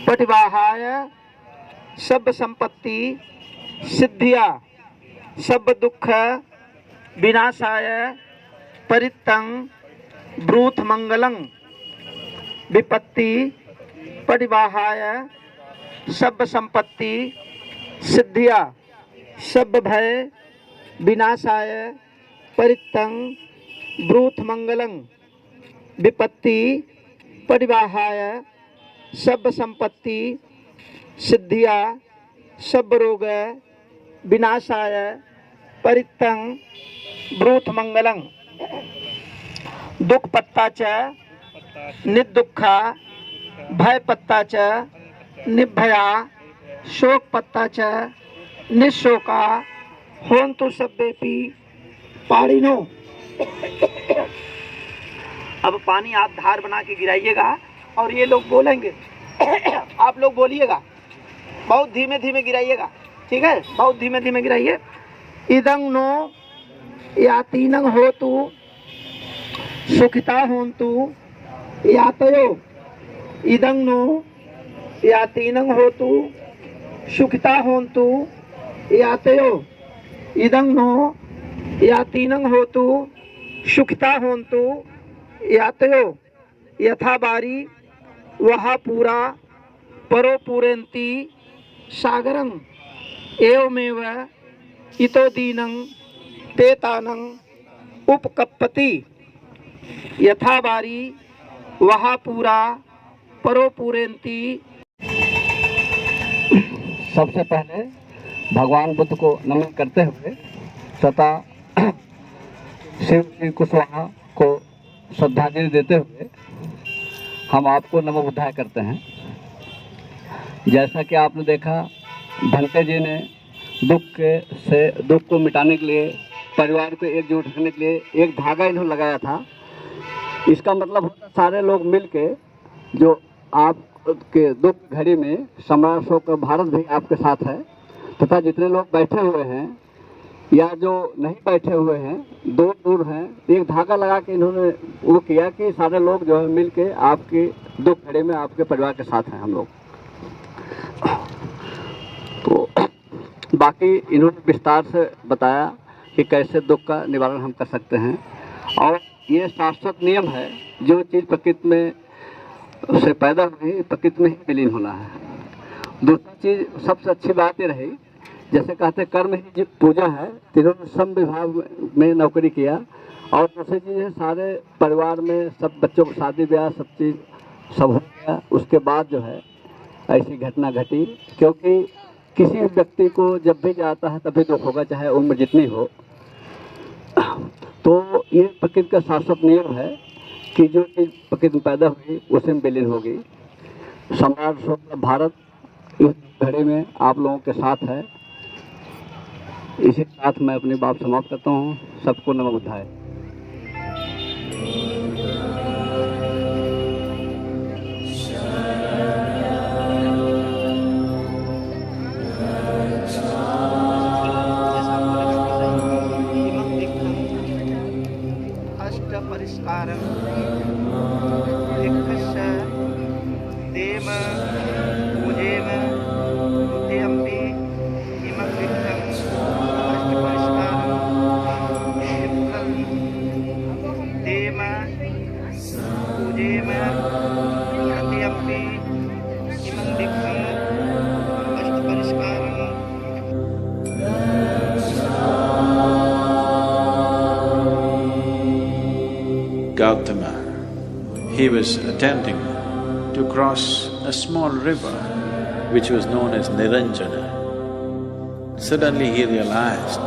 पटिवाहाय सब संपत्ति सिद्धिया सब दुख विनाशाय परितं ब्रूथ मंगलं विपत्ति परिवाहाय सब संपत्ति सिद्धिया सब भय विनाशाय परितं ब्रूथ मंगलं विपत्ति परिवाहाय सब संपत्ति सिद्धिया सब रोग विनाशाय परितं ब्रूथ मंगलं दुख पत्ता च निर्दुखा भय पत्ता च निर्भया शोक पत्ता च निशोका होन्तु सब्बेपि पाणिनो। अब पानी आप धार बना के गिराइएगा और ये लोग बोलेंगे आप लोग बोलिएगा, बहुत धीमे धीमे गिराइएगा, ठीक है, बहुत धीमे धीमे गिराइए। इदं नो यातीनं होतु सुखिता होन्तु यातयो। इदं नो यातीनं होतु सुखिता होन्तु यातयो। इदं नो यातीनं होतु सुखिता होन्तु यातयो। यथा बारी वहा पूरा परो पूरन्ति सागरं एवमेव इतो दीनं तेतानं उपकप्पति। यथा बारी वहा पूरा परो पूरन्ति। सबसे पहले भगवान बुद्ध को नमन करते हुए तथा शिव जी कुशवाहा को श्रद्धांजलि देते हुए हम आपको नमो बुद्धाय करते हैं। जैसा कि आपने देखा, भंते जी ने दुख को मिटाने के लिए, परिवार को एकजुट रखने के लिए एक धागा इन्होंने लगाया था। इसका मतलब सारे लोग मिलके जो आपके दुख घड़ी में सम्राट अशोक का भारत भी आपके साथ है, तथा जितने लोग बैठे हुए हैं या जो नहीं बैठे हुए हैं, दूर दूर हैं, एक धागा लगा के इन्होंने वो किया कि सारे लोग जो है मिल के आपके दुख घड़ी में आपके परिवार के साथ हैं हम लोग। तो बाकी इन्होंने विस्तार से बताया कि कैसे दुख का निवारण हम कर सकते हैं, और ये शाश्वत नियम है, जो चीज़ प्रकृति में से पैदा हुई प्रकृति में ही विलीन होना है। दूसरी चीज़ सबसे अच्छी बात ये रही, जैसे कहते कर्म ही पूजा है, तीनों श्रम विभाग में नौकरी किया, और दूसरी चीज़ है सारे परिवार में सब बच्चों को शादी ब्याह सब चीज़ सब हो गया। उसके बाद जो है ऐसी घटना घटी, क्योंकि किसी व्यक्ति को जब भी जाता है तभी दुख होगा, चाहे उम्र जितनी हो। तो ये प्रकृति का शाश्वत नियम है कि जो चीज़ प्रकृति में पैदा हुई उसी में विलीन होगी। सम्राट अशोक का भारत इस घड़ी में आप लोगों के साथ है। इसी के साथ मैं अपनी बात समाप्त करता हूँ। सबको नमो बुद्धाय। परिष्कारं दिक्खस्य देव पूजेम बुद्धियम्पि इमं विघ्नं अष्टपरिष्कारं देव पूजेम बुद्धियम्पि इमं विघ्नं अष्टपरिष्कारं। Gautam he was attempting to cross a small river which was known as Niranjana. Suddenly he realized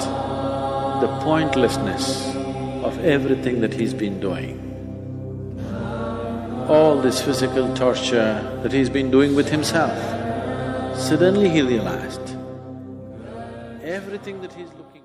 the pointlessness of everything that he's been doing. All this physical torture that he's been doing with himself, suddenly he realized everything that he's looking